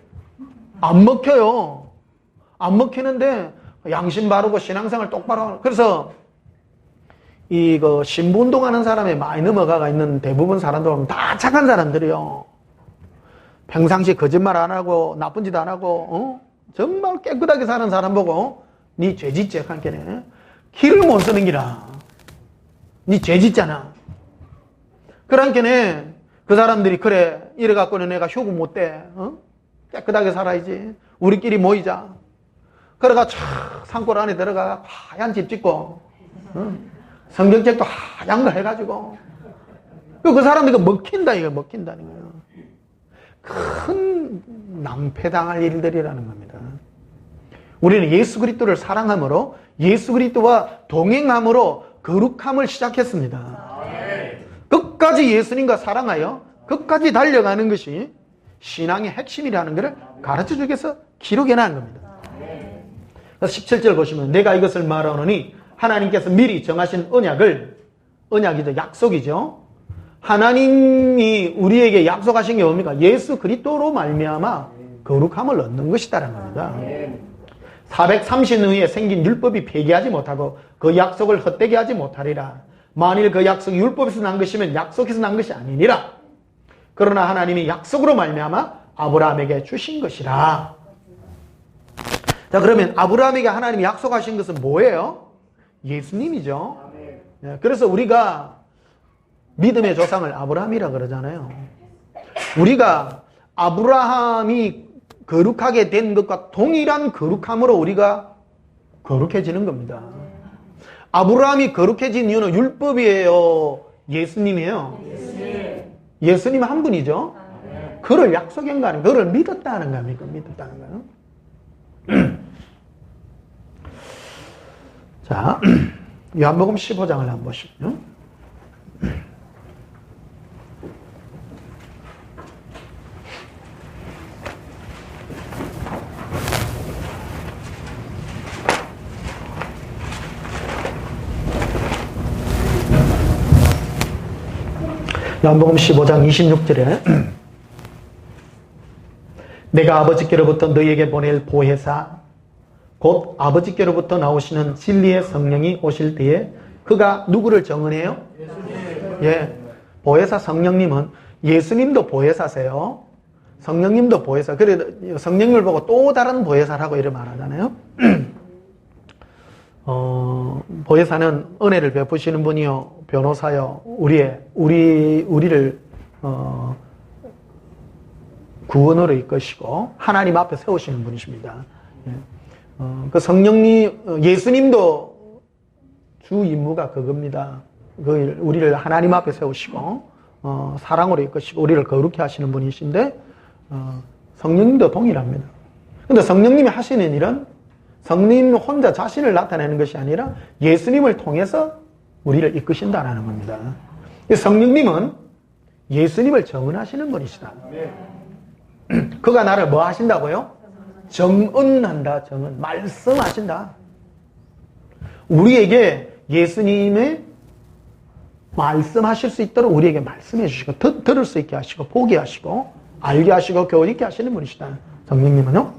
안 먹혀요. 안 먹히는데 양심 바르고 신앙생활 똑바로 하고. 그래서 이거 신부운동하는 사람에 많이 넘어가 있는 대부분 사람들 보면 다 착한 사람들이요. 평상시 거짓말 안 하고 나쁜 짓 안 하고 정말 깨끗하게 사는 사람 보고 니 죄짓지 한께네. 길을 못 쓰는 기라. 니 죄짓잖아. 그러니까네 그 사람들이 그래 이래갖고는 내가 효구 못 돼. 깨끗하게 살아야지. 우리끼리 모이자. 그래가 촥 산골 안에 들어가 하얀 집 짓고 성경책도 하얀 거 해가지고 그 사람들이 먹힌다 이거 먹힌다는 거예요. 큰 낭패당할 일들이라는 겁니다. 우리는 예수 그리스도를 사랑함으로 예수 그리스도와 동행함으로 거룩함을 시작했습니다. 끝까지 예수님과 사랑하여 끝까지 달려가는 것이 신앙의 핵심이라는 것을 가르쳐주기 위해서 기록해놓은 겁니다. 17절 보시면 내가 이것을 말하노니 하나님께서 미리 정하신 언약이죠. 약속이죠. 하나님이 우리에게 약속하신 게 뭡니까? 예수 그리스도로 말미암아 거룩함을 얻는 것이다라는 겁니다. 430년 후에 생긴 율법이 폐기하지 못하고 그 약속을 헛되게 하지 못하리라. 만일 그 약속이 율법에서 난 것이면 약속에서 난 것이 아니니라. 그러나 하나님이 약속으로 말미암아 아브라함에게 주신 것이라. 자, 그러면 아브라함에게 하나님이 약속하신 것은 뭐예요? 예수님이죠. 그래서 우리가 믿음의 조상을 아브라함이라 그러잖아요. 우리가 아브라함이 거룩하게 된 것과 동일한 거룩함으로 우리가 거룩해지는 겁니다. 아브라함이 거룩해진 이유는 율법이에요? 예수님이에요? 예수님 한 분이죠. 그를 약속한 거 아니에요? 그를 믿었다는 겁니까? 믿었다는 거예요. 자, 요한복음 15장을 한번 보시죠. 요한복음 15장 26절에 내가 아버지께로부터 너희에게 보낼 보혜사 곧 아버지께로부터 나오시는 진리의 성령이 오실 때에 그가 누구를 정언해요? 예, 보혜사 성령님은 예수님도 보혜사세요. 성령님도 보혜사. 그래 성령님을 보고 또 다른 보혜사라고 이렇게 말하잖아요. 보혜사는 은혜를 베푸시는 분이요, 변호사요, 우리를 구원으로 이끄시고 하나님 앞에 세우시는 분이십니다. 예. 그 성령님, 예수님도 주 임무가 그겁니다. 우리를 하나님 앞에 세우시고 사랑으로 이끄시고 우리를 거룩히 하시는 분이신데 성령님도 동일합니다. 그런데 성령님이 하시는 일은 성령 혼자 자신을 나타내는 것이 아니라 예수님을 통해서 우리를 이끄신다라는 겁니다. 성령님은 예수님을 정언하시는 분이시다. 그가 나를 뭐 하신다고요? 정언한다. 정언. 말씀하신다. 우리에게 예수님의 말씀하실 수 있도록 우리에게 말씀해 주시고 들을 수 있게 하시고 보게 하시고 알게 하시고 교훈 있게 하시는 분이시다. 성령님은요.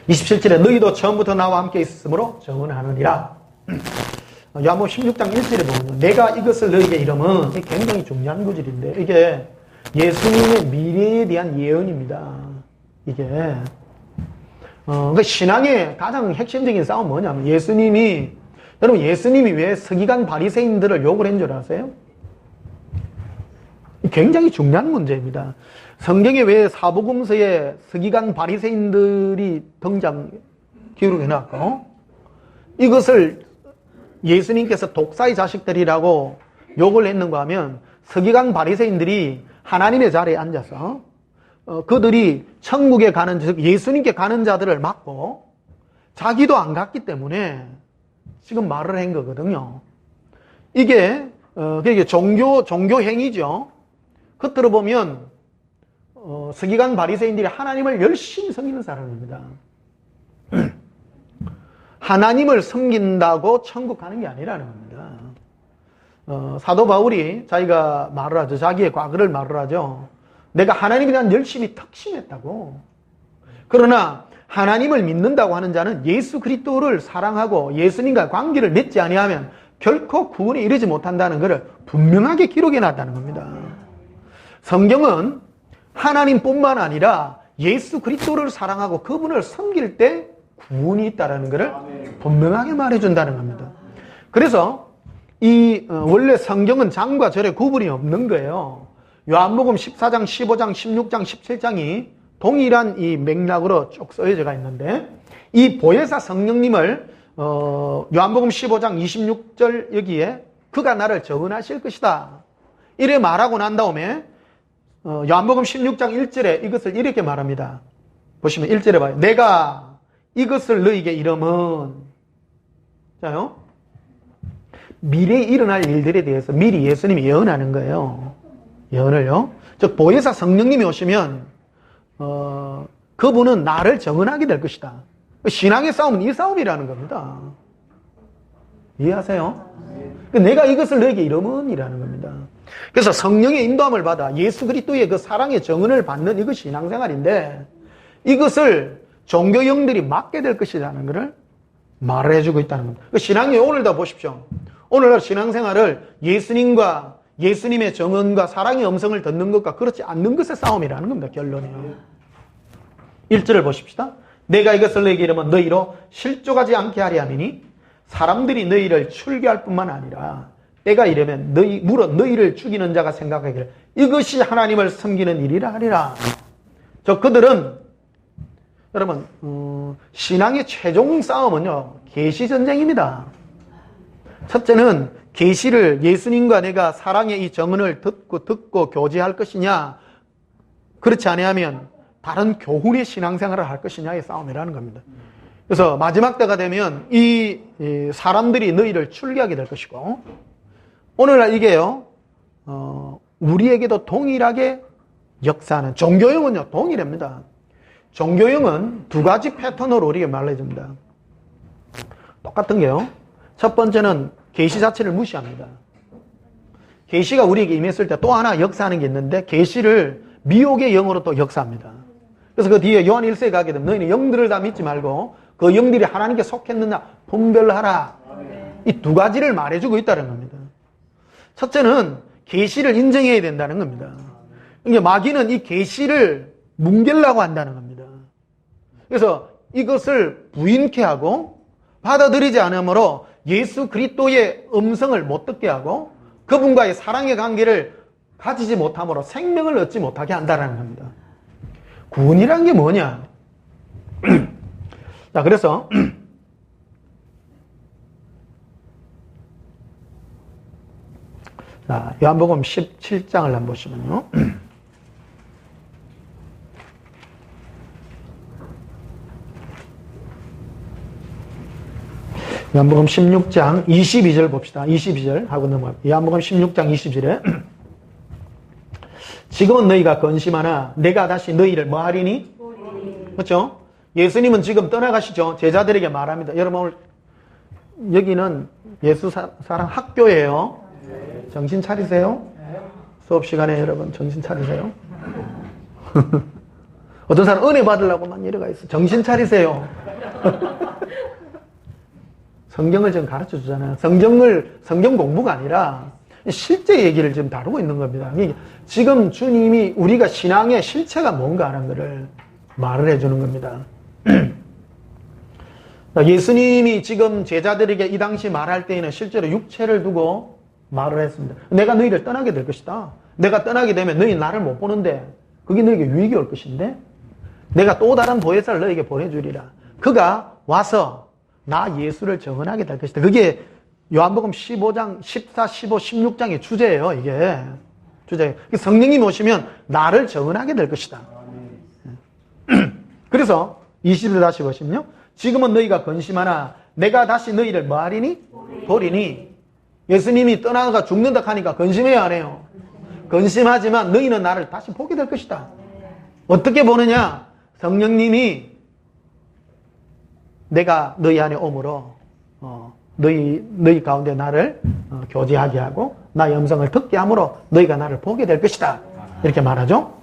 27절에 너희도 처음부터 나와 함께 있었으므로 정언하느니라. 요한복음 16장 1절에 보면 내가 이것을 너희에게 이름은 굉장히 중요한 구절인데 이게 예수님의 미래에 대한 예언입니다. 이게 그 신앙의 가장 핵심적인 싸움은 뭐냐면 여러분 예수님이 왜 서기관 바리새인들을 욕을 한 줄 아세요? 굉장히 중요한 문제입니다. 성경에 왜 사복음서에 서기관 바리새인들이 등장 기록해놨고 이것을 예수님께서 독사의 자식들이라고 욕을 했는가 하면 서기관 바리새인들이 하나님의 자리에 앉아서 그들이 천국에 가는, 즉 예수님께 가는 자들을 막고 자기도 안 갔기 때문에 지금 말을 한 거거든요. 이게 종교 행위죠. 겉으로 보면 서기관 바리새인들이 하나님을 열심히 섬기는 사람입니다. 하나님을 섬긴다고 천국 가는 게 아니라는 겁니다. 사도 바울이 자기가 말을 하죠. 자기의 과거를 말을 하죠. 내가 하나님에 대한 열심히 특심했다고. 그러나 하나님을 믿는다고 하는 자는 예수 그리스도를 사랑하고 예수님과 관계를 맺지 아니하면 결코 구원에 이르지 못한다는 것을 분명하게 기록해 놨다는 겁니다. 성경은 하나님뿐만 아니라 예수 그리스도를 사랑하고 그분을 섬길 때 구원이 있다는 것을 분명하게 말해준다는 겁니다. 그래서 원래 성경은 장과 절에 구분이 없는 거예요. 요한복음 14장, 15장, 16장, 17장이 동일한 이 맥락으로 쭉 써져 있는데 이 보혜사 성령님을 요한복음 15장 26절 여기에 그가 나를 정언하실 것이다 이래 말하고 난 다음에 요한복음 16장 1절에 이것을 이렇게 말합니다. 보시면 1절에 봐요. 내가 이것을 너에게 이름은 자요 미래에 일어날 일들에 대해서 미리 예수님이 예언하는 거예요. 예언을요. 즉 보혜사 성령님이 오시면 그분은 나를 정언하게 될 것이다. 신앙의 싸움은 이 싸움이라는 겁니다. 이해하세요? 내가 이것을 너에게 이름은 이라는 겁니다. 그래서 성령의 인도함을 받아 예수 그리스도의 그 사랑의 정언을 받는 이것이 신앙생활인데 이것을 종교형들이 맡게 될 것이라는 것을 말을 해주고 있다는 겁니다. 신앙이 오늘도 보십시오. 오늘날 신앙생활을 예수님과 예수님의 정언과 사랑의 음성을 듣는 것과 그렇지 않는 것의 싸움이라는 겁니다. 결론이요. 1절을 보십시다. 내가 이것을 너에게 이르면 너희로 실족하지 않게 하리 하미니 사람들이 너희를 출교할 뿐만 아니라 때가 이르면 너희를 죽이는 자가 생각하기를 이것이 하나님을 섬기는 일이라 하리라. 그들은 여러분 신앙의 최종 싸움은요 계시 전쟁입니다. 첫째는 계시를 예수님과 내가 사랑의 이 정언을 듣고 교제할 것이냐 그렇지 아니하면 다른 교훈의 신앙생활을 할 것이냐의 싸움이라는 겁니다. 그래서 마지막 때가 되면 이 사람들이 너희를 출교하게 될 것이고 오늘날 이게요 우리에게도 동일하게 역사하는 종교형은요 동일합니다. 종교형은 두 가지 패턴으로 우리에게 말해줍니다. 똑같은 게요. 첫 번째는 계시 자체를 무시합니다. 계시가 우리에게 임했을 때 또 하나 역사하는 게 있는데 계시를 미혹의 영으로 또 역사합니다. 그래서 그 뒤에 요한 1세에 가게 되면 너희는 영들을 다 믿지 말고 그 영들이 하나님께 속했느냐 분별하라. 이 두 가지를 말해주고 있다는 겁니다. 첫째는 계시를 인정해야 된다는 겁니다. 그러니까 마귀는 이 계시를 뭉개려고 한다는 겁니다. 그래서 이것을 부인케 하고 받아들이지 않으므로 예수 그리스도의 음성을 못 듣게 하고 그분과의 사랑의 관계를 가지지 못함으로 생명을 얻지 못하게 한다는 겁니다. 구원이란 게 뭐냐? 자, 그래서 자, 요한복음 17장을 한번 보시면요. 요한복음 16장 22절 봅시다. 22절 하고 넘어갑니다. 요한복음 16장 20절에 지금은 너희가 근심하나 내가 다시 너희를 뭐 하리니? 그렇죠? 예수님은 지금 떠나가시죠. 제자들에게 말합니다. 여러분 오늘 여기는 예수 사랑 학교예요. 정신 차리세요. 수업 시간에 여러분 정신 차리세요. 어떤 사람 은혜 받으려고만 이래가 있어. 정신 차리세요. 성경을 지금 가르쳐 주잖아요. 성경 공부가 아니라 실제 얘기를 지금 다루고 있는 겁니다. 지금 주님이 우리가 신앙의 실체가 뭔가 하는 것을 말을 해주는 겁니다. 예수님이 지금 제자들에게 이 당시 말할 때에는 실제로 육체를 두고 말을 했습니다. 내가 너희를 떠나게 될 것이다. 내가 떠나게 되면 너희 나를 못 보는데 그게 너에게 유익이 올 것인데 내가 또 다른 보혜사를 너에게 보내주리라. 그가 와서 나 예수를 정언하게 될 것이다. 그게 요한복음 15장, 14, 15, 16장의 주제예요. 이게 주제. 성령님이 오시면 나를 정언하게 될 것이다. 그래서 20절 다시 보시면요. 지금은 너희가 근심하나 내가 다시 너희를 뭐 하리니? 보리니. 예수님이 떠나가 죽는다 하니까 근심해요, 안 해요? 근심하지만 너희는 나를 다시 보게 될 것이다. 어떻게 보느냐? 성령님이 내가 너희 안에 오므로 너희 가운데 나를 교제하게 하고 나의 음성을 듣게 함으로 너희가 나를 보게 될 것이다. 이렇게 말하죠.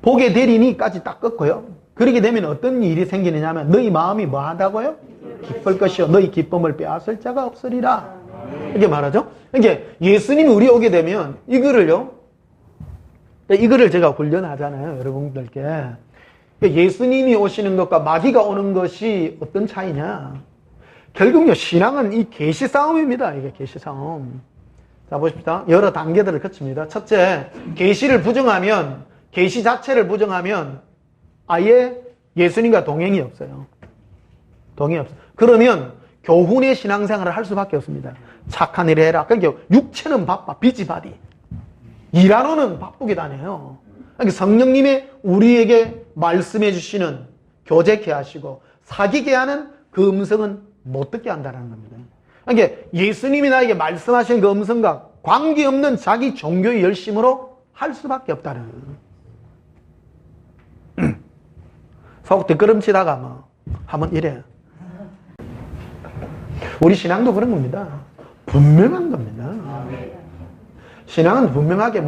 보게 되리니까지 딱 꺾고요. 그렇게 되면 어떤 일이 생기느냐 하면 너희 마음이 뭐 한다고요? 기쁠 것이요 너희 기쁨을 빼앗을 자가 없으리라. 이렇게 말하죠. 이게 예수님이 우리 오게 되면 이거를 제가 훈련하잖아요. 여러분들께. 예수님이 오시는 것과 마귀가 오는 것이 어떤 차이냐? 결국요, 신앙은 이 계시 싸움입니다. 이게 계시 싸움. 자, 보십시다. 여러 단계들을 거칩니다. 첫째, 계시를 부정하면, 계시 자체를 부정하면 아예 예수님과 동행이 없어요. 동행이 없어요. 그러면 교훈의 신앙생활을 할 수밖에 없습니다. 착한 일을 해라. 그러니까 육체는 바빠, 비지바디. 일하러는 바쁘게 다녀요. 그러니까 성령님의 우리에게 말씀해 주시는, 교제케 하시고 사귀게 하는 그 음성은 못 듣게 한다는 겁니다. 그러니까 예수님이 나에게 말씀하신 그 음성과 관계없는 자기 종교의 열심으로 할 수밖에 없다는 거예요. 속 뒷걸음치다가 뭐 하면 이래요. 우리 신앙도 그런 겁니다. 분명한 겁니다. 신앙은 분명하게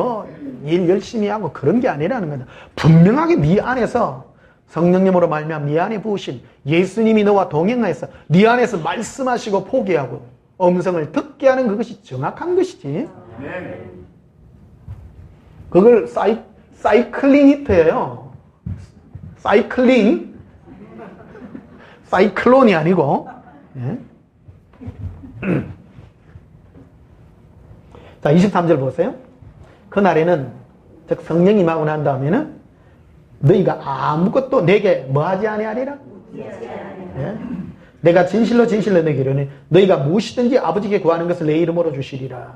일 열심히 하고 그런 게 아니라는 거다. 분명하게 네 안에서 성령님으로 말미암아 네 안에 부으신 예수님이 너와 동행하여서 네 안에서 말씀하시고 포기하고 음성을 듣게 하는 그것이 정확한 것이지. 그걸 사이클링 히트예요. 사이클론이 아니고. 예? 자, 23절 보세요. 그날에는 즉 성령이 임하고 난 다음에는 너희가 아무것도 내게 뭐하지 아니하리라? 예? 내가 진실로 너희에게 이르노니 너희가 무엇이든지 아버지께 구하는 것을 내 이름으로 주시리라.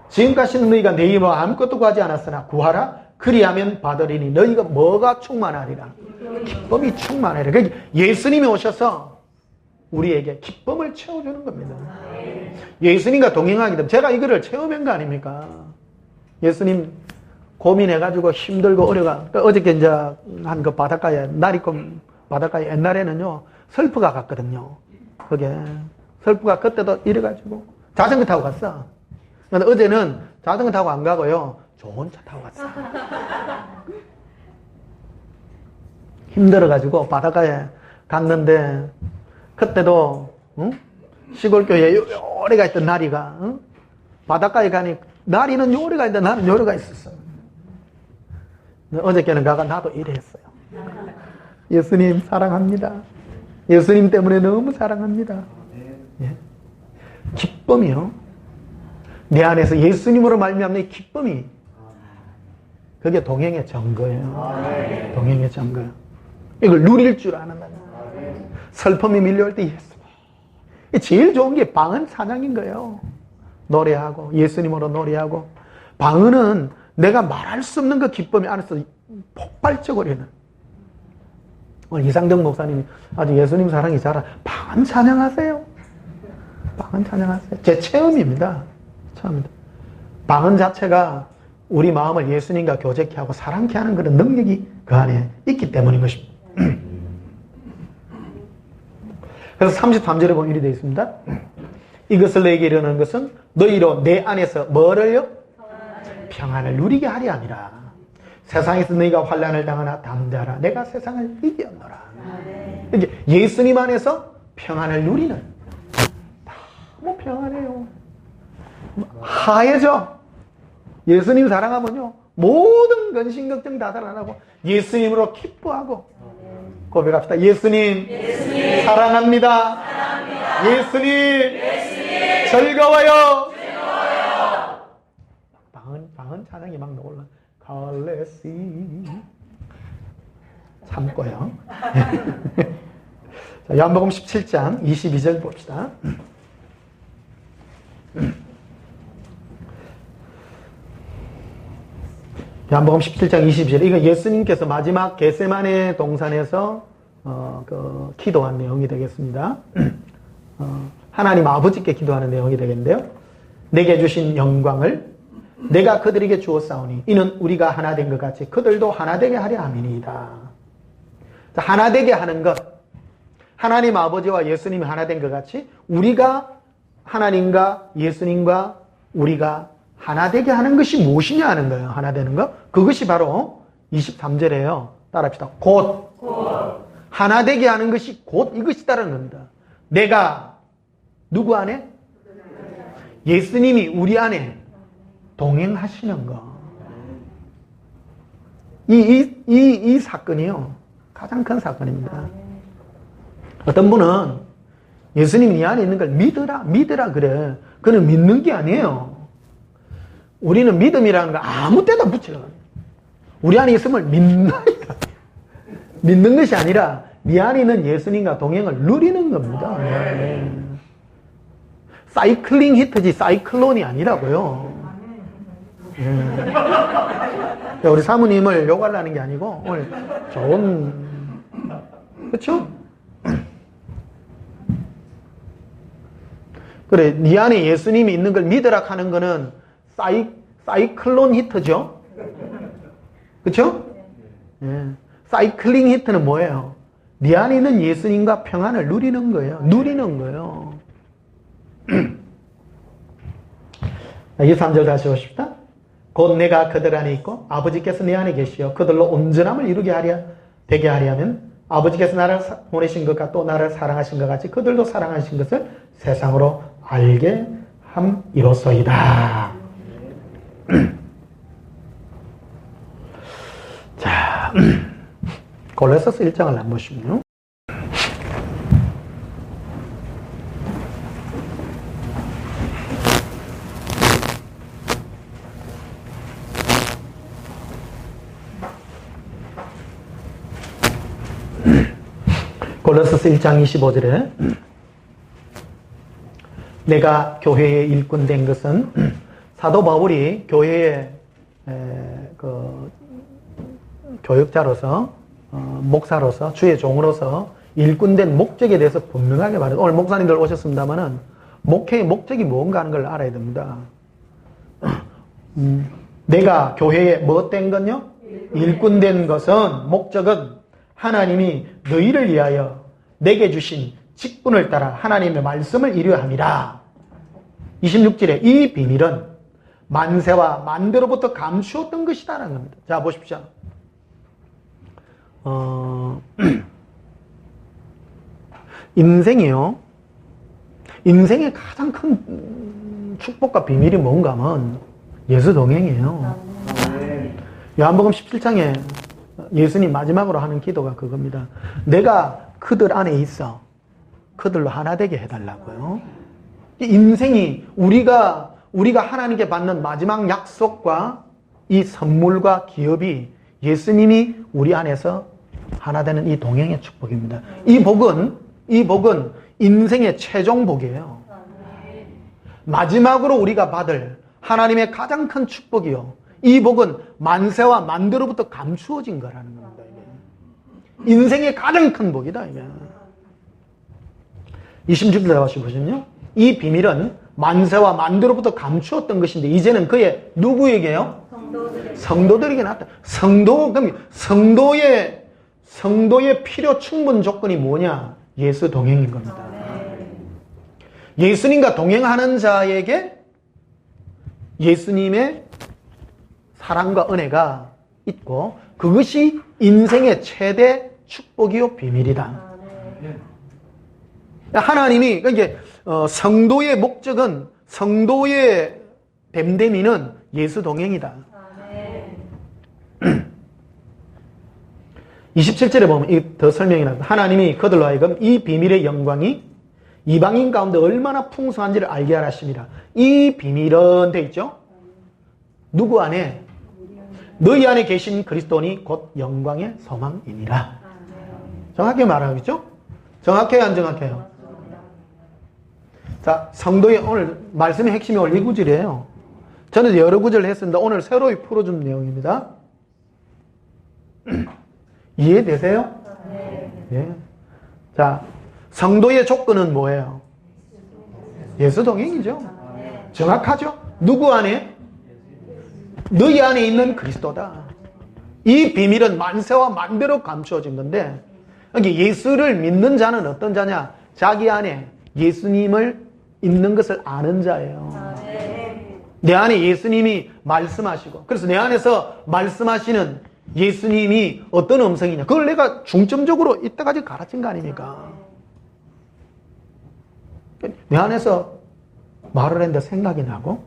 지금까지는 너희가 내 이름으로 아무것도 구하지 않았으나 구하라. 그리하면 받으리니 너희가 뭐가 충만하리라? 기쁨이 충만하리라. 그러니까 예수님이 오셔서 우리에게 기쁨을 채워주는 겁니다. 예수님과 동행하기 때문에 제가 이거를 체험한 거 아닙니까? 예수님 고민해가지고 힘들고 어려가. 어저께 이제 한 그 바닷가에, 나리꿈 바닷가에 옛날에는요, 설프가 갔거든요. 그게. 설프가 그때도 이래가지고 자전거 타고 갔어. 근데 어제는 자전거 타고 안 가고요, 좋은 차 타고 갔어. 힘들어가지고 바닷가에 갔는데, 그때도, 시골교회에 요래가 있던 나리가, 바닷가에 가니, 나리는 요래가 있는데 나는 요래가 있었어. 어저께는 가가 나도 이랬어요. 예수님 사랑합니다. 예수님 때문에 너무 사랑합니다. 예. 기쁨이요. 내 안에서 예수님으로 말미암는 이 기쁨이 그게 동행의 증거예요. 동행의 증거. 이걸 누릴 줄 아는 거예요. 슬픔이 밀려올 때 예수님. 제일 좋은 게 방언 찬양인 거예요. 노래하고 예수님으로 노래하고 방언은 내가 말할 수 없는 그 기쁨이 안에서 폭발적으로 있는. 오늘 이상정 목사님이 아주 예수님 사랑이 잘하. 방언 찬양하세요. 방언 찬양하세요. 제 체험입니다. 처음입니다. 방언 자체가 우리 마음을 예수님과 교제케 하고 사랑케 하는 그런 능력이 그 안에 있기 때문인 것입니다. 그래서 33절에 보면 이렇게 되어 있습니다. 이것을 내게 이르는 것은 너희로 내 안에서 뭐를요? 평안을 누리게 하리 아니라. 세상에서 너희가 환난을 당하나 담대하라. 내가 세상을 이겼노라. 이게 예수님 안에서 평안을 누리는. 너무 평안해요. 하얘져. 예수님 사랑하면요, 모든 근심 걱정 다 달아나고 예수님으로 기뻐하고 고백합시다. 예수님, 사랑합니다. 예수님, 즐거워요. 방언 찬양이 막 나올라. 갈레시 참고요. 자, 요한복음 17장 22절 봅시다. 요한복음 17장 20절. 이거 예수님께서 마지막 겟세마네 동산에서 기도한 내용이 되겠습니다. 하나님 아버지께 기도하는 내용이 되겠는데요. 내게 주신 영광을 내가 그들에게 주었사오니 이는 우리가 하나 된 것 같이 그들도 하나 되게 하려 함이니이다. 자, 하나 되게 하는 것. 하나님 아버지와 예수님이 하나 된 것 같이 우리가 하나님과 예수님과 우리가 하나 되게 하는 것이 무엇이냐 하는 거예요. 하나 되는 것. 그것이 바로 23절에요. 따라합시다. 곧. 하나 되게 하는 것이 곧 이것이다라는 겁니다. 내가 누구 안에? 예수님이 우리 안에 동행하시는 거. 이 사건이요. 가장 큰 사건입니다. 어떤 분은 예수님이 네 안에 있는 걸 믿으라 그래. 그는 믿는 게 아니에요. 우리는 믿음이라는 거 아무 때나 붙여. 우리 안에 있음을 믿는다니까. 믿는 것이 아니라 네 안에 있는 예수님과 동행을 누리는 겁니다. 네. 사이클링 히트지 사이클론이 아니라고요. 네. 우리 사모님을 욕하려는 게 아니고 오늘 좋은 그렇죠? 그래, 네 안에 예수님이 있는 걸 믿으라 하는 거는 사이클론 히트죠? 그렇죠? 예. 사이클링 히트는 뭐예요? 네 안에 있는 예수님과 평안을 누리는 거예요. 누리는 거예요. 23절 다시 보십시다. 곧 내가 그들 안에 있고 아버지께서 내 안에 계시어 그들로 온전함을 이루게 되게 하려면 아버지께서 나를 보내신 것과 또 나를 사랑하신 것 같이 그들도 사랑하신 것을 세상으로 알게 함이로소이다. 자, 골로새서 1장을 한번 보시면요. 골로새서 1장 25절에 내가 교회의 일꾼 된 것은 사도 바울이 교회의 교역자로서 목사로서 주의 종으로서 일꾼 된 목적에 대해서 분명하게 말해요. 오늘 목사님들 오셨습니다만은 목회의 목적이 뭔가 하는 걸 알아야 됩니다. 내가 교회에 뭐 된 건요? 일꾼 된 것은 목적은 하나님이 너희를 위하여 내게 주신 직분을 따라 하나님의 말씀을 이루함이라. 26절에 이 비밀은 만세와 만대로부터 감추었던 것이다라는 겁니다. 자, 보십시오. 인생이요. 인생의 가장 큰 축복과 비밀이 뭔가 하면 예수 동행이에요. 요한복음 17장에 예수님 마지막으로 하는 기도가 그겁니다. 내가 그들 안에 있어. 그들로 하나 되게 해달라고요. 인생이 우리가 하나님께 받는 마지막 약속과 이 선물과 기업이 예수님이 우리 안에서 하나 되는 이 동행의 축복입니다. 이 복은 인생의 최종 복이에요. 마지막으로 우리가 받을 하나님의 가장 큰 축복이요. 이 복은 만세와 만대로부터 감추어진 거라는 겁니다. 이게. 인생의 가장 큰 복이다. 이게. 26절 다시 보시면요. 이 비밀은 만세와 만대로부터 감추었던 것인데 이제는 그의 누구에게요? 성도들에게 나타. 그럼 성도의 필요 충분 조건이 뭐냐? 예수 동행인 겁니다. 예수님과 동행하는 자에게 예수님의 사랑과 은혜가 있고 그것이 인생의 최대 축복이요 비밀이다. 하나님이 이게 성도의 목적은 성도의 됨됨이는 예수 동행이다. 27절에 보면 더 설명이 나옵니다. 하나님이 그들로 하여금 이 비밀의 영광이 이방인 가운데 얼마나 풍성한지를 알게 하라십니다. 이 비밀은 돼 있죠? 누구 안에? 너희 안에 계신 그리스도니 곧 영광의 소망이니라. 정확히 말하겠죠? 정확해요, 안 정확해요? 자, 성도의 오늘 말씀의 핵심이 오늘 이 구절이에요. 저는 여러 구절을 했습니다. 오늘 새로 풀어준 내용입니다. 이해되세요? 예. 자, 성도의 조건은 뭐예요? 예수 동행이죠. 정확하죠? 누구 안에? 너희 안에 있는 그리스도다. 이 비밀은 만세와 만대로 감추어진 건데, 여기 예수를 믿는 자는 어떤 자냐? 자기 안에 예수님을 있는 것을 아는 자예요. 내 안에 예수님이 말씀하시고, 그래서 내 안에서 말씀하시는 예수님이 어떤 음성이냐? 그걸 내가 중점적으로 이때까지 가르친 거 아닙니까? 내 안에서 말을 했는데 생각이 나고,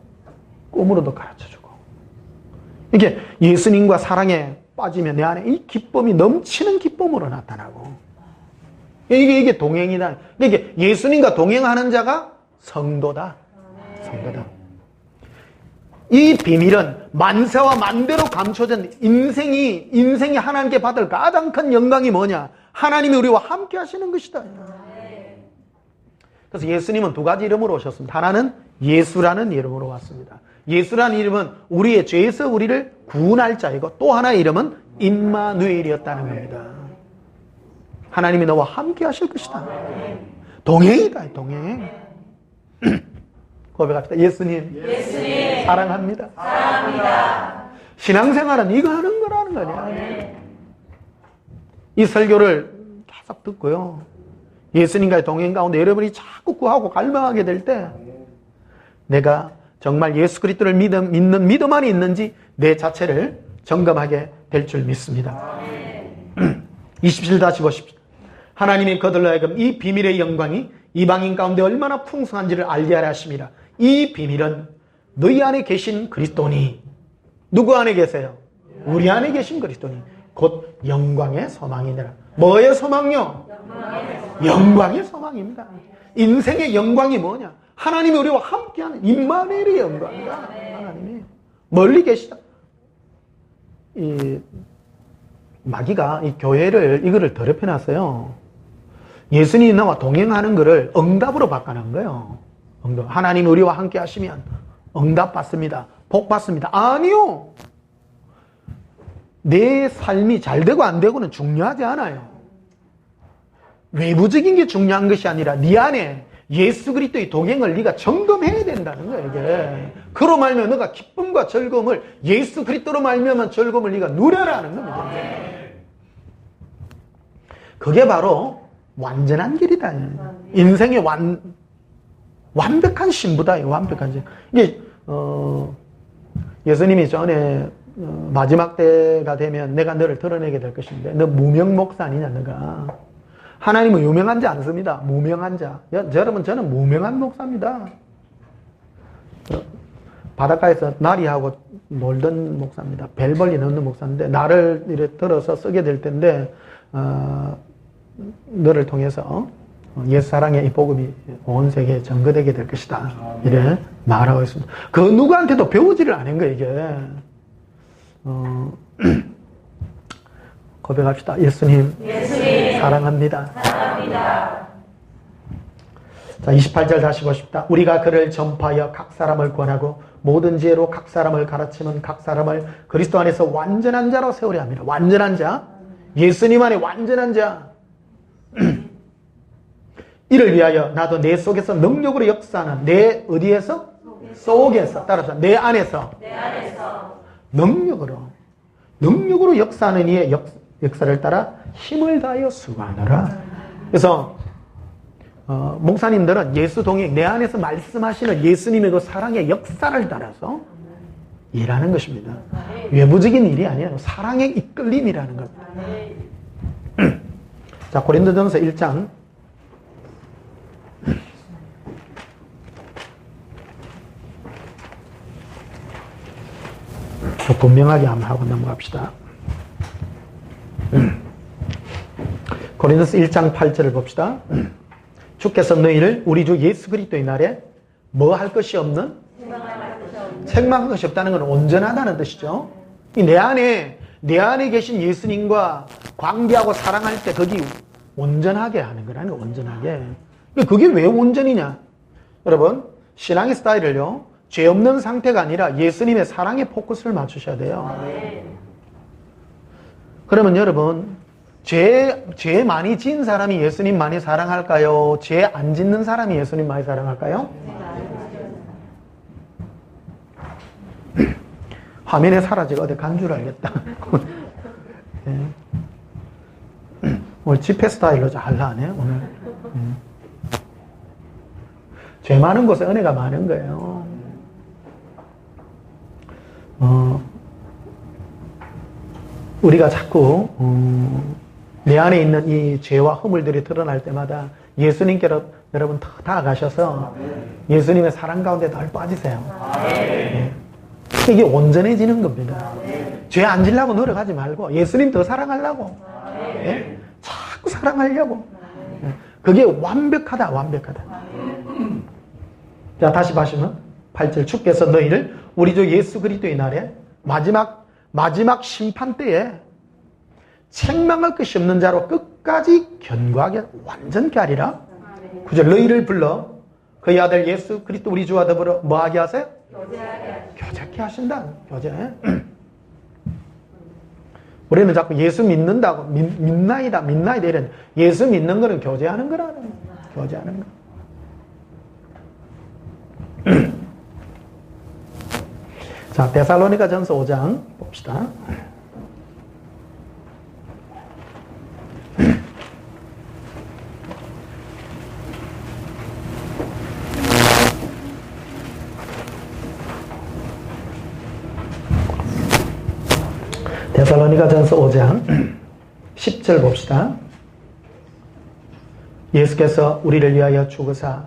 꿈으로도 가르쳐주고. 이게 예수님과 사랑에 빠지면 내 안에 이 기쁨이 넘치는 기쁨으로 나타나고. 이게 동행이다. 이게 예수님과 동행하는 자가 성도다. 성도다. 이 비밀은 만세와 만대로 감춰진 인생이 하나님께 받을 가장 큰 영광이 뭐냐? 하나님이 우리와 함께 하시는 것이다. 그래서 예수님은 두 가지 이름으로 오셨습니다. 하나는 예수라는 이름으로 왔습니다. 예수라는 이름은 우리의 죄에서 우리를 구원할 자이고, 또 하나의 이름은 임마누엘이었다는 겁니다. 하나님이 너와 함께 하실 것이다. 동행이다. 동행. 고백합시다. 예수님 사랑합니다. 신앙생활은 이거 하는 거라는 거냐. 이 설교를 계속 듣고요, 예수님과의 동행 가운데 여러분이 자꾸 구하고 갈망하게 될 때, 내가 정말 예수 그리스도를 믿는 믿음 안에 있는지 내 자체를 점검하게 될 줄 믿습니다. 27 다시 보십시오. 하나님이 그들로 하여금 이 비밀의 영광이 이방인 가운데 얼마나 풍성한지를 알게 하려 하심이라. 이 비밀은 너희 안에 계신 그리스도니. 누구 안에 계세요? 우리 안에 계신 그리스도니 곧 영광의 소망이니라. 뭐의 소망요? 영광의 소망입니다. 인생의 영광이 뭐냐? 하나님이 우리와 함께하는 임마누엘의 영광이다. 하나님이 멀리 계시다. 이 마귀가 이 교회를 이거를 더럽혀놨어요. 예수님이 나와 동행하는 것을 응답으로 바꿔놓은 거예요. 하나님 우리와 함께 하시면 응답 받습니다. 복 받습니다. 아니요. 내 삶이 잘 되고 안 되고는 중요하지 않아요. 외부적인 게 중요한 것이 아니라 네 안에 예수 그리스도의 동행을 네가 점검해야 된다는 거예요. 이게. 그로 말면 너가 기쁨과 즐거움을, 예수 그리스도로 말미암은 즐거움을 네가 누려라는 겁니다. 그게 바로 완전한 길이다. 인생의 완벽한 신부다. 완벽한 신. 이게 예수님이 전에 마지막 때가 되면 내가 너를 드러내게 될 것인데, 너 무명 목사 아니냐 너가. 하나님은 유명한 자 않습니다. 무명한 자. 여러분, 저는 무명한 목사입니다. 바닷가에서 나리하고 놀던 목사입니다. 벨벌리 넣는 목사인데, 나를 이렇게 들어서 쓰게 될 텐데, 너를 통해서 옛사랑의 이 복음이 온 세계에 전거되게 될 것이다. 이래 말하고 있습니다. 그 누구한테도 배우지를 않은 거예요, 이게. 고백합시다. 예수님 사랑합니다. 자, 28절 다시 보십시다. 우리가 그를 전파하여 각 사람을 권하고 모든 지혜로 각 사람을 가르치면 각 사람을 그리스도 안에서 완전한 자로 세우려 합니다. 완전한 자, 예수님 안에 완전한 자. 이를 위하여 나도 내 속에서 능력으로 역사하는, 내 어디에서? 속에서. 따라서 내 안에서 능력으로 역사하는 이의 역사를 따라 힘을 다하여 수고하노라. 그래서 목사님들은 예수 동행, 내 안에서 말씀하시는 예수님의 그 사랑의 역사를 따라서 일하는 것입니다. 외부적인 일이 아니에요. 사랑의 이끌림이라는 겁니다. 자, 고린도전서 1장 분명하게 한번 하고 넘어갑시다. 고린도서 1장 8절을 봅시다. 주께서 너희를 우리 주 예수 그리스도의 날에 뭐 할 것이 없는? 책망할 것이 없다는 건 온전하다는 뜻이죠. 내 안에 계신 예수님과 관계하고 사랑할 때 거기 온전하게 하는 거라는 거예요. 온전하게. 그게 왜 온전이냐? 여러분, 신앙의 스타일을요, 죄 없는 상태가 아니라 예수님의 사랑에 포커스를 맞추셔야 돼요. 그러면 여러분, 죄 많이 지은 사람이 예수님 많이 사랑할까요? 죄 안 짓는 사람이 예수님 많이 사랑할까요? 화면에 사라지고 어디 간 줄 알겠다. 네. 오늘 집회 스타일로 잘 나네, 오늘. 죄 많은 곳에 은혜가 많은 거예요. 우리가 자꾸 내 안에 있는 이 죄와 허물들이 드러날 때마다 예수님께로 여러분 더 다가가셔서 예수님의 사랑 가운데 덜 빠지세요. 네. 이게 온전해지는 겁니다. 죄 안 지려고 노력하지 말고 예수님 더 사랑하려고. 네? 자꾸 사랑하려고. 네. 그게 완벽하다, 완벽하다. 자, 다시 보시면 8절 주께서 너희를 우리 주 예수 그리스도의 날에 마지막 심판 때에 책망할 것이 없는 자로 끝까지 견고하게 완전케 하리라. 9절 너희를 불러 그의 아들 예수 그리스도 우리 주와 더불어 뭐하게 하세요? 교제하게 하신다. 교제. 우리는 자꾸 예수 믿는다고 믿나이다 이런 예수 믿는 거는 교제하는 거라는 거예요. 교제하는 거. 자, 데살로니가 전서 5장 봅시다. 데살로니가 전서 5장 10절 봅시다. 예수께서 우리를 위하여 죽으사.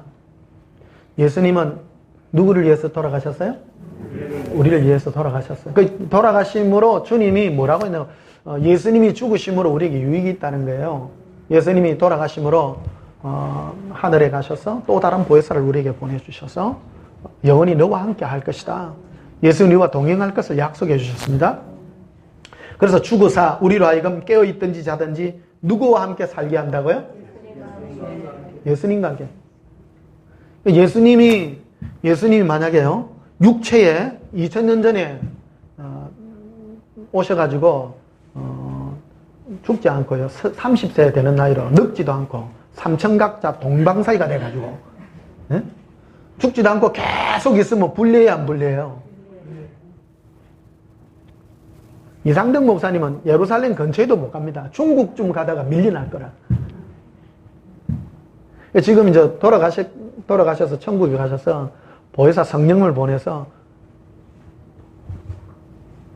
예수님은 누구를 위해서 돌아가셨어요? 우리를 위해서 돌아가셨어요. 그 돌아가심으로 주님이 뭐라고 했나요? 예수님이 죽으심으로 우리에게 유익이 있다는 거예요. 예수님이 돌아가심으로 하늘에 가셔서 또 다른 보혜사를 우리에게 보내주셔서 영원히 너와 함께 할 것이다. 예수님과 동행할 것을 약속해 주셨습니다. 그래서 죽으사 우리로 하여금 깨어있든지 자든지 누구와 함께 살게 한다고요? 예수님과 함께. 예수님이 만약에요, 육체에 2000년 전에 오셔가지고 죽지 않고요, 30세 되는 나이로 늙지도 않고 삼천각자 동방사이가 돼가지고 네? 죽지도 않고 계속 있으면 불리해요, 안 불리해요? 이상덕 목사님은 예루살렘 근처에도 못 갑니다. 중국쯤 가다가 밀려날 거라. 지금 이제 돌아가셔서 천국에 가셔서 보혜사 성령을 보내서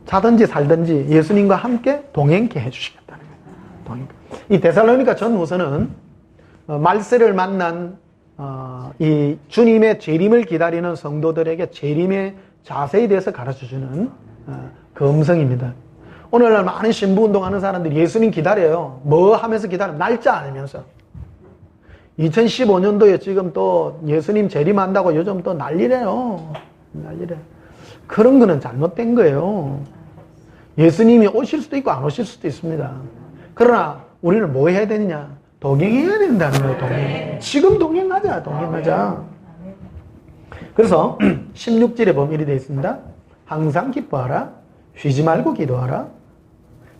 자든지 살든지 예수님과 함께 동행케 해주시겠다는 거예요. 이 데살로니가 전후서는 말세를 만난 이 주님의 재림을 기다리는 성도들에게 재림의 자세에 대해서 가르쳐주는 그 음성입니다. 오늘날 많은 신부운동하는 사람들이 예수님 기다려요. 뭐 하면서 기다려요? 날짜 알면서. 2015년도에 지금 또 예수님 재림한다고 요즘 또 난리래요. 난리래. 그런 거는 잘못된 거예요. 예수님이 오실 수도 있고 안 오실 수도 있습니다. 그러나 우리는 뭐 해야 되느냐? 동행해야 된다는 거예요. 동행. 지금 동행하자. 그래서 16절에 보면 이렇게 되어 있습니다. 항상 기뻐하라. 쉬지 말고 기도하라.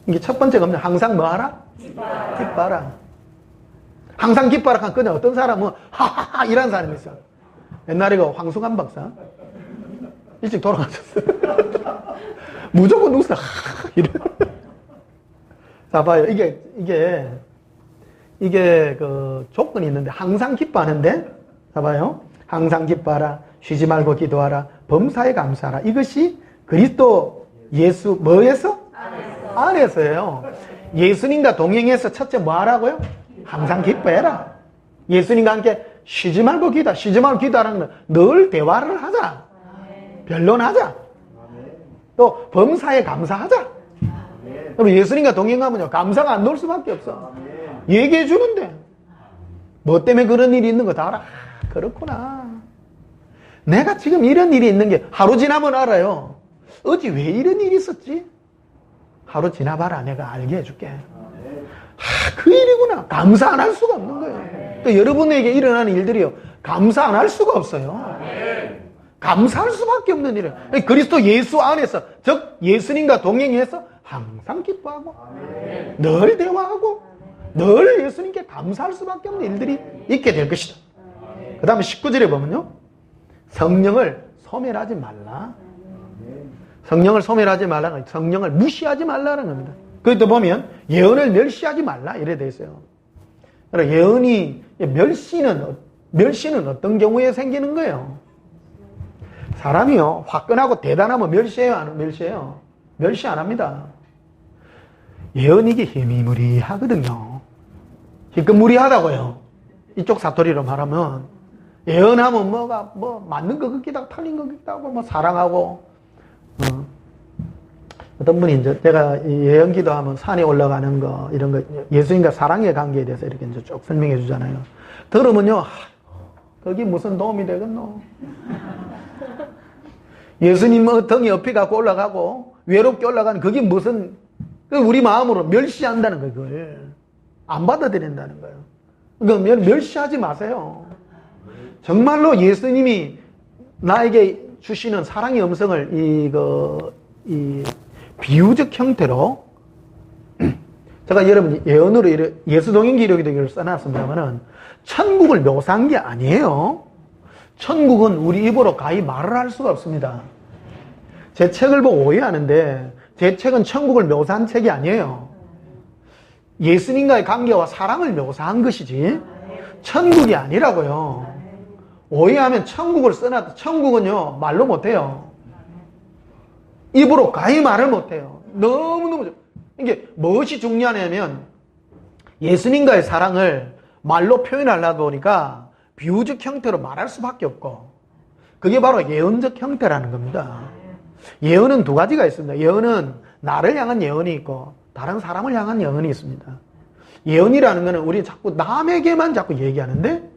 이게 첫 번째 겁니다. 항상 뭐 하라? 기뻐하라. 항상 기뻐하라. 그냥 어떤 사람은 하하하 이런 사람이 있어요. 옛날에 그 황승환 박사 일찍 돌아가셨어요. 무조건 웃어. 이래. 자, 봐요. 이게 그 조건이 있는데 항상 기뻐하는데, 자, 봐요. 항상 기뻐하라. 쉬지 말고 기도하라. 범사에 감사하라. 이것이 그리스도 예수 뭐에서? 안에서예요. 예수님과 동행해서 첫째 뭐 하라고요? 항상 기뻐해라. 예수님과 함께 쉬지 말고 기도하라는 건 늘 대화를 하자. 변론하자. 또 범사에 감사하자. 그럼 예수님과 동행하면요, 감사가 안 나올 수밖에 없어. 얘기해 주는데 뭐 때문에 그런 일이 있는 거 다 알아. 그렇구나. 내가 지금 이런 일이 있는 게 하루 지나면 알아요. 어제 왜 이런 일이 있었지? 하루 지나봐라. 내가 알게 해줄게. 그 일이구나. 감사 안 할 수가 없는 거예요. 또 여러분에게 일어나는 일들이요, 감사 안 할 수가 없어요. 감사할 수밖에 없는 일이에요. 그리스도 예수 안에서, 즉 예수님과 동행해서 항상 기뻐하고 늘 대화하고 늘 예수님께 감사할 수밖에 없는 일들이 있게 될 것이다. 그 다음에 19절에 보면요. 성령을 소멸하지 말라. 성령을 소멸하지 말라는 성령을 무시하지 말라는 겁니다. 그것도 보면 예언을 멸시하지 말라 이래 돼 있어요. 그러니까 예언이 멸시는 어떤 경우에 생기는 거예요? 사람이요 화끈하고 대단하면 멸시해요 안 멸시해요? 멸시 안 합니다. 예언이기 희미무리하거든요. 희끄무리하다고요. 이쪽 사투리로 말하면 예언하면 뭐 맞는 것 같기도 하고 틀린 것 같기도 하고 뭐 사랑하고 어떤 분이 이제 내가 예언기도 하면 산에 올라가는 거 이런 거 예수님과 사랑의 관계에 대해서 이렇게 이제 쭉 설명해 주잖아요. 들으면요 거기 무슨 도움이 되겠노? 예수님 등에 업혀 갖고 올라가고 외롭게 올라가는 그게 무슨 우리 마음으로 멸시한다는 거예요. 그걸 안 받아들인다는 거예요. 그러니까 멸시하지 마세요. 정말로 예수님이 나에게 주시는 사랑의 음성을 이 비유적 형태로 제가 여러분 예언으로 예수동행 기록을 써놨습니다만은 천국을 묘사한 게 아니에요. 천국은 우리 입으로 가히 말을 할 수가 없습니다. 제 책을 보고 오해하는데 제 책은 천국을 묘사한 책이 아니에요. 예수님과의 관계와 사랑을 묘사한 것이지 천국이 아니라고요. 오해하면 천국을 써놨다. 천국은요 말로 못해요. 입으로 가히 말을 못해요. 너무너무 이게 무엇이 중요하냐면 예수님과의 사랑을 말로 표현하려다 보니까 비유적 형태로 말할 수밖에 없고 그게 바로 예언적 형태라는 겁니다. 예언은 두 가지가 있습니다. 예언은 나를 향한 예언이 있고 다른 사람을 향한 예언이 있습니다. 예언이라는 것은 우리 자꾸 남에게만 자꾸 얘기하는데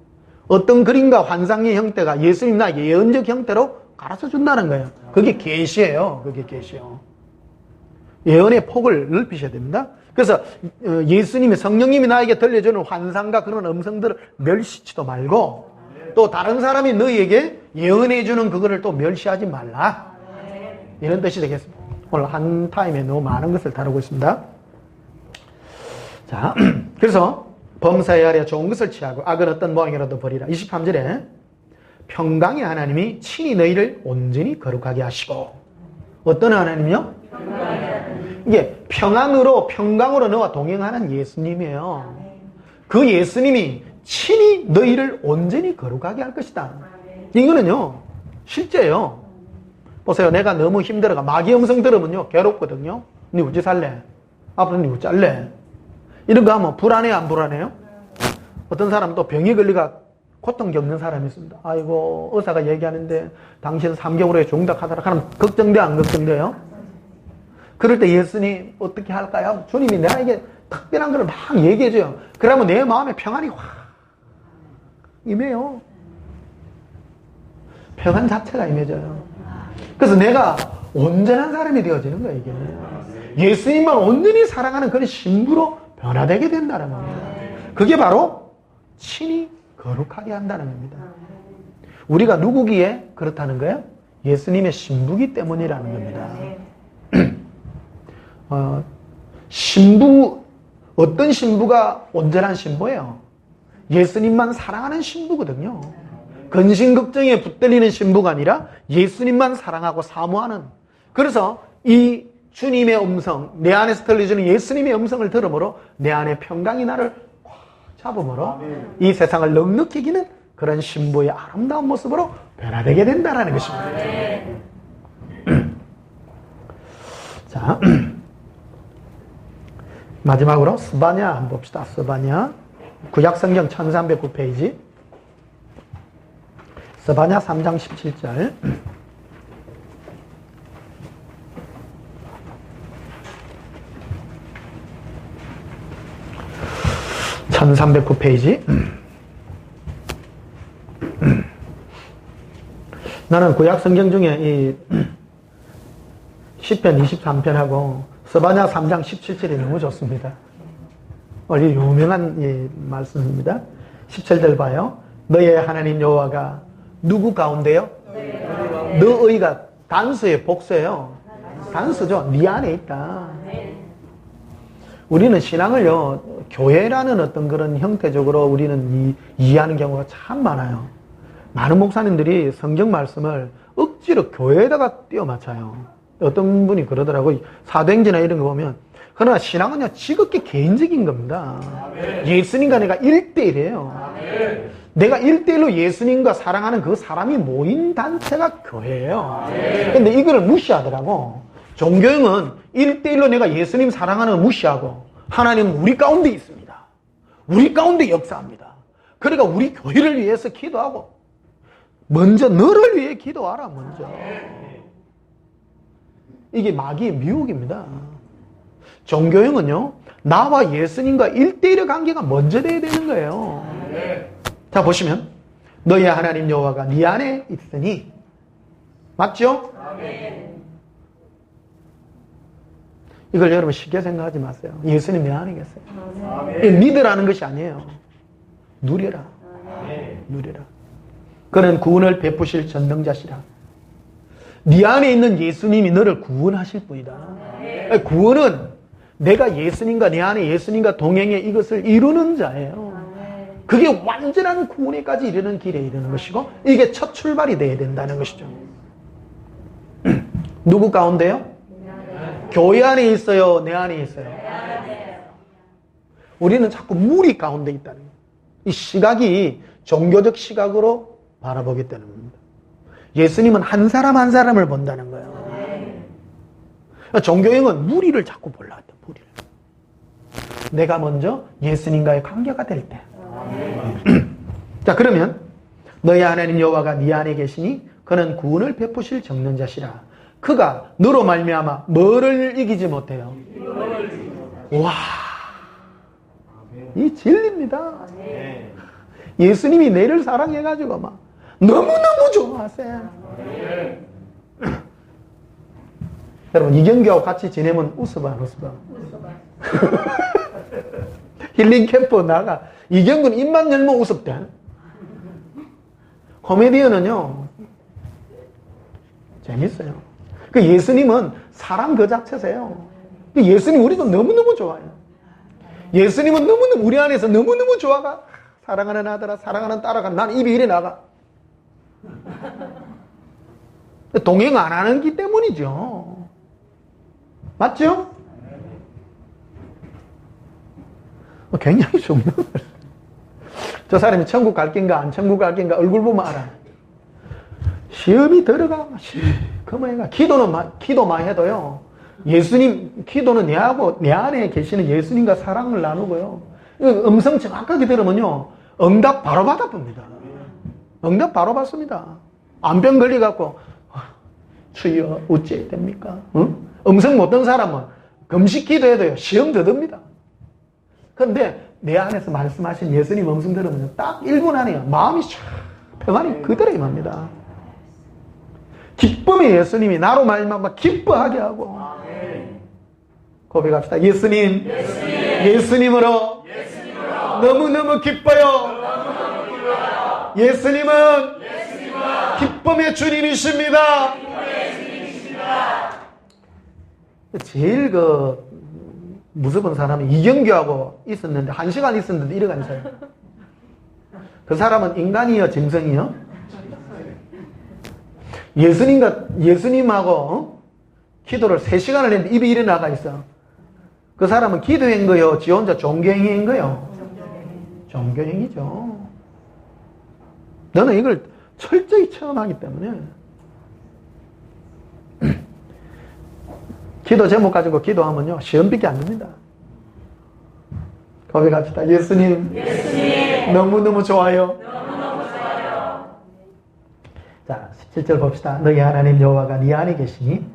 어떤 그림과 환상의 형태가 예수님 나에게 예언적 형태로 가르쳐 준다는 거예요. 그게 계시예요. 그게 계시요. 예언의 폭을 넓히셔야 됩니다. 그래서 예수님이 성령님이 나에게 들려주는 환상과 그런 음성들을 멸시치도 말고 또 다른 사람이 너희에게 예언해 주는 그거를 또 멸시하지 말라. 이런 뜻이 되겠습니다. 오늘 한 타임에 너무 많은 것을 다루고 있습니다. 자, 그래서 범사에 아래 좋은 것을 취하고 악은 어떤 모양이라도 버리라. 23절에 평강의 하나님이 친히 너희를 온전히 거룩하게 하시고 어떤 하나님이요? 이게 평강으로 너와 동행하는 예수님이에요. 그 예수님이 친히 너희를 온전히 거룩하게 할 것이다. 이거는요 실제예요. 보세요. 내가 너무 힘들어가 마귀 음성 들으면요 괴롭거든요. 니 어찌 살래? 앞으로 니 어찌 할래? 이런 거 하면 불안해요 안 불안해요? 어떤 사람은 또 병이 걸리가 고통 겪는 사람이 있습니다. 아이고 의사가 얘기하는데 당신 3개월 후에 중닥하더라. 그럼 걱정돼 안 걱정돼요? 그럴 때 예수님 어떻게 할까요? 주님이 나에게 특별한 걸 막 얘기해줘요. 그러면 내 마음에 평안이 확 임해요. 평안 자체가 임해져요. 그래서 내가 온전한 사람이 되어지는 거예요. 이게 예수님만 온전히 사랑하는 그런 신부로 변화되게 된다는 겁니다. 그게 바로 친히 거룩하게 한다는 겁니다. 우리가 누구기에 그렇다는 거예요? 예수님의 신부기 때문이라는 겁니다. 어떤 신부가 온전한 신부예요? 예수님만 사랑하는 신부거든요. 근심걱정에 붙들리는 신부가 아니라 예수님만 사랑하고 사모하는. 그래서 이 주님의 음성, 내 안에서 들려주는 예수님의 음성을 들음으로 내 안에 평강이 나를 꽉 잡음으로 이 세상을 넉넉히 이기는 그런 신부의 아름다운 모습으로 변화되게 된다는 것입니다. 자, 마지막으로 스바냐 한번 봅시다. 스바냐 구약성경 1309페이지 스바냐 3장 17절 1309페이지 나는 구약성경 중에 이 시편 23편하고 스바냐 3장 17절이 너무 좋습니다. 원래 유명한 말씀입니다. 17절 봐요. 너의 하나님 여호와가 누구 가운데요? 너의가 단수의 복수예요. 단수죠. 네 안에 있다. 우리는 신앙을요, 교회라는 어떤 그런 형태적으로 우리는 이해하는 경우가 참 많아요. 많은 목사님들이 성경 말씀을 억지로 교회에다가 띄워 맞춰요. 어떤 분이 그러더라고요. 사도행전이나 이런 거 보면. 그러나 신앙은요, 지극히 개인적인 겁니다. 예수님과 내가 1대1이에요. 내가 1대1로 예수님과 사랑하는 그 사람이 모인 단체가 교회예요. 근데 이거를 무시하더라고. 종교형은 1대1로 내가 예수님 사랑하는 걸 무시하고 하나님은 우리 가운데 있습니다. 우리 가운데 역사합니다. 그러니까 우리 교회를 위해서 기도하고 먼저 너를 위해 기도하라 먼저. 이게 마귀의 미혹입니다. 종교형은요, 나와 예수님과 1대1의 관계가 먼저 돼야 되는 거예요. 자, 보시면 너희 하나님 여호와가 네 안에 있으니, 맞죠? 이걸 여러분 쉽게 생각하지 마세요. 예수님 내 안에 계세요. 믿으라는 것이 아니에요. 누려라. 누려라. 그는 구원을 베푸실 전능자시라. 네 안에 있는 예수님이 너를 구원하실 분이다. 구원은 내가 예수님과 내 안에 예수님과 동행해 이것을 이루는 자예요. 그게 완전한 구원에까지 이르는 길에 이르는 것이고 이게 첫 출발이 돼야 된다는 것이죠. 누구 가운데요? 교회 안에 있어요? 내 안에 있어요? 우리는 자꾸 무리 가운데 있다는 거예요. 이 시각이 종교적 시각으로 바라보기 때문입니다. 예수님은 한 사람 한 사람을 본다는 거예요. 종교형은 무리를 자꾸 보려고 했다. 무리를. 내가 먼저 예수님과의 관계가 될 때. 자, 그러면 너희 하나님 여호와가 네 안에 계시니 그는 구원을 베푸실 전능자시라. 그가 너로 말미암아 뭐를 이기지 못해요? 와, 이 진리입니다. 예수님이 내를 사랑해가지고 막 너무너무 좋아하세요. 여러분, 이경규하고 같이 지내면 웃어봐, 안 웃어봐? 힐링 캠프 나가. 이경규는 입만 열면 웃었대. 코미디언은요, 재밌어요. 그 예수님은 사람 그 자체세요. 예수님 우리도 너무너무 좋아요. 예수님은 너무너무 우리 안에서 너무너무 좋아가. 사랑하는 아들아, 사랑하는 딸아가. 난 입이 이래 나가. 동행 안 하는 기 때문이죠. 맞죠? 굉장히 좋은 거예요. 저 사람이 천국 갈 낀가 안 천국 갈 낀가 얼굴 보면 알아. 시험이 들어가. 그만해가. 기도 많이 해도요. 예수님, 기도는 내하고 내 안에 계시는 예수님과 사랑을 나누고요. 음성 정확하게 들으면요. 응답 바로 받아봅니다. 응답 바로 받습니다. 암병 걸려갖고 주여 어찌해야 됩니까? 응? 음성 못 듣는 사람은 금식 기도해도요. 시험 더 듭니다. 그런데 내 안에서 말씀하신 예수님 음성 들으면 딱 1분 안에요. 마음이 쫙 평안이 그대로 임합니다. 기쁨의 예수님이 나로 말미암아 기뻐하게 하고 고백합시다. 예수님으로 너무너무 기뻐요. 예수님은 기쁨의 주님이십니다. 제일 무서운 사람이 이경규하고 있었는데 1시간 있었는데 이러고 앉아요. 그 사람은 인간이요 짐승이요? 예수님하고 기도를 3시간을 했는데 입이 이래 나가 있어. 그 사람은 기도한 거요? 지 혼자 종교행위인 거요? 종교행위죠. 너는 이걸 철저히 체험하기 때문에 기도 제목 가지고 기도하면요 시험밖에 안 됩니다. 고백합시다. 예수님 너무너무 좋아요. 자, 17절 봅시다. 너희 하나님 여호와가 네 안에 계시니,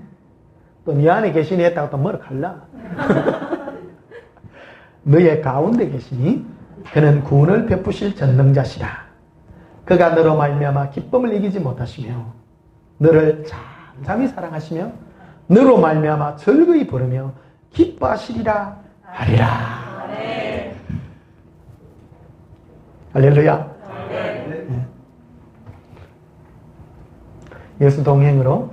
또 네 안에 계시니 했다고 또 뭐라 갈라. 너의 가운데 계시니 그는 구원을 베푸실 전능자시라. 그가 너로 말미암아 기쁨을 이기지 못하시며 너를 잠잠히 사랑하시며 너로 말미암아 즐거이 부르며 기뻐하시리라 하리라. 네. 할렐루야. 네. 예수 동행으로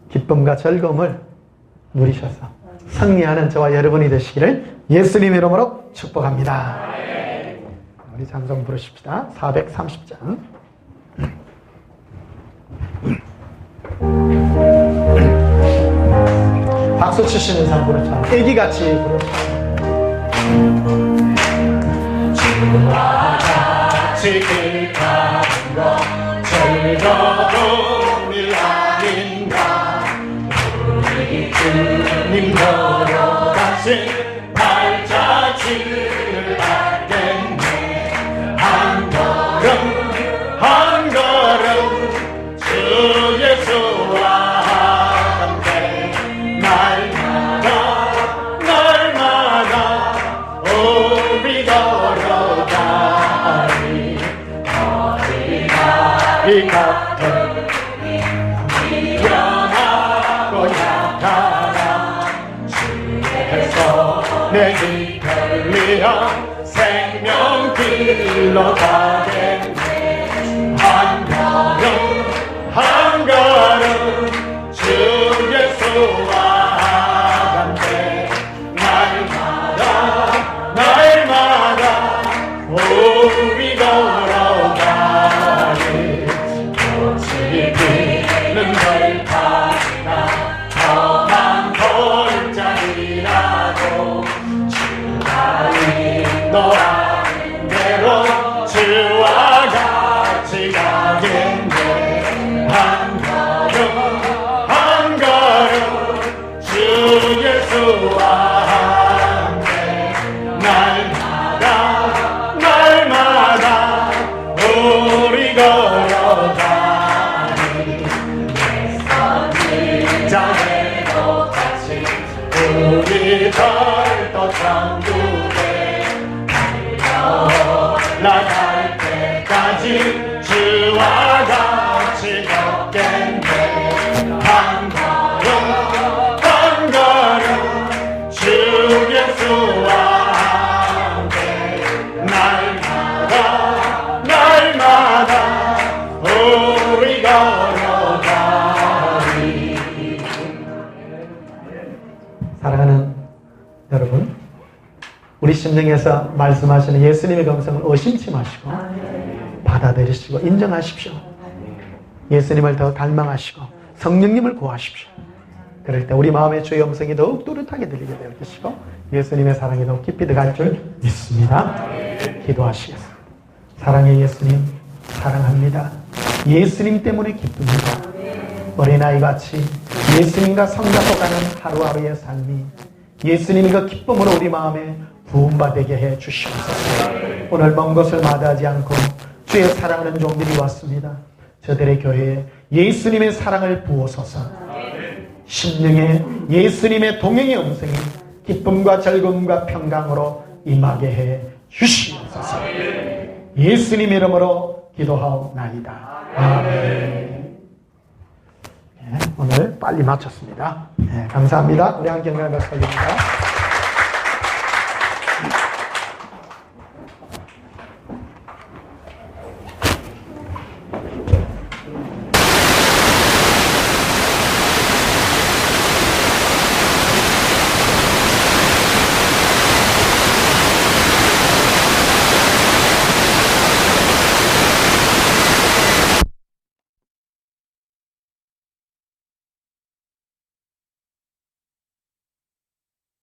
기쁨과 즐거움을 누리셔서 승리하는 저와 여러분이 되시기를 예수님 이름으로 축복합니다. 우리 찬송 부르십시다. 430장. 박수 치시는 사람 부르자. 애기같이 부르자. 주와 같이 기도하는 것 즐거운 일 아닌가. 우리 주님 걸어가신 발자취를 밟겠네. 한 걸음 주 예수와 함께 날마다 우리 걸어가리. 이 같은 미련하고 약하나 주께서 내 길을 위하 생명길로 가겠네. 한 걸음 주 예수와 함께 날마다 우리 걸어가리. 꽃이 피는 걸파나 험한 골짜기라도 주가 인도하는 대로 주와 같이 가겠네. 한 걸음 주 예수와 함께 날마다 우리 걸어가리. 장에도 같이 우리 절도 천국에 올라갈 때까지 주와 같이 걷겠네. 한 걸음 주 예수와 함께 날마다 우리 걸어가리. 사랑하는 여러분, 우리 심령에서 말씀하시는 예수님의 감성을 의심치 마시고 받아들이시고 인정하십시오. 예수님을 더 갈망하시고 성령님을 구하십시오. 그럴 때 우리 마음의 주의 음성이 더욱 뚜렷하게 들리게 될 것이고 예수님의 사랑이 더욱 깊이 들어갈 줄 믿습니다. 기도하시겠습니다. 사랑의 예수님, 사랑합니다. 예수님 때문에 기쁩니다. 어린아이같이 예수님과 손잡고 가는 하루하루의 삶이 예수님의 그 기쁨으로 우리 마음에 부음받게 해 주시옵소서. 오늘 먼 것을 마다하지 않고 주의 사랑하는 종들이 왔습니다. 저들의 교회에 예수님의 사랑을 부어서서 심령에 예수님의 동행의 음성이 기쁨과 즐거움과 평강으로 임하게 해 주시옵소서. 예수님 이름으로 기도하옵나이다. 아멘. 오늘 빨리 마쳤습니다. 감사합니다. 우리 함께 경배하며 살립니다.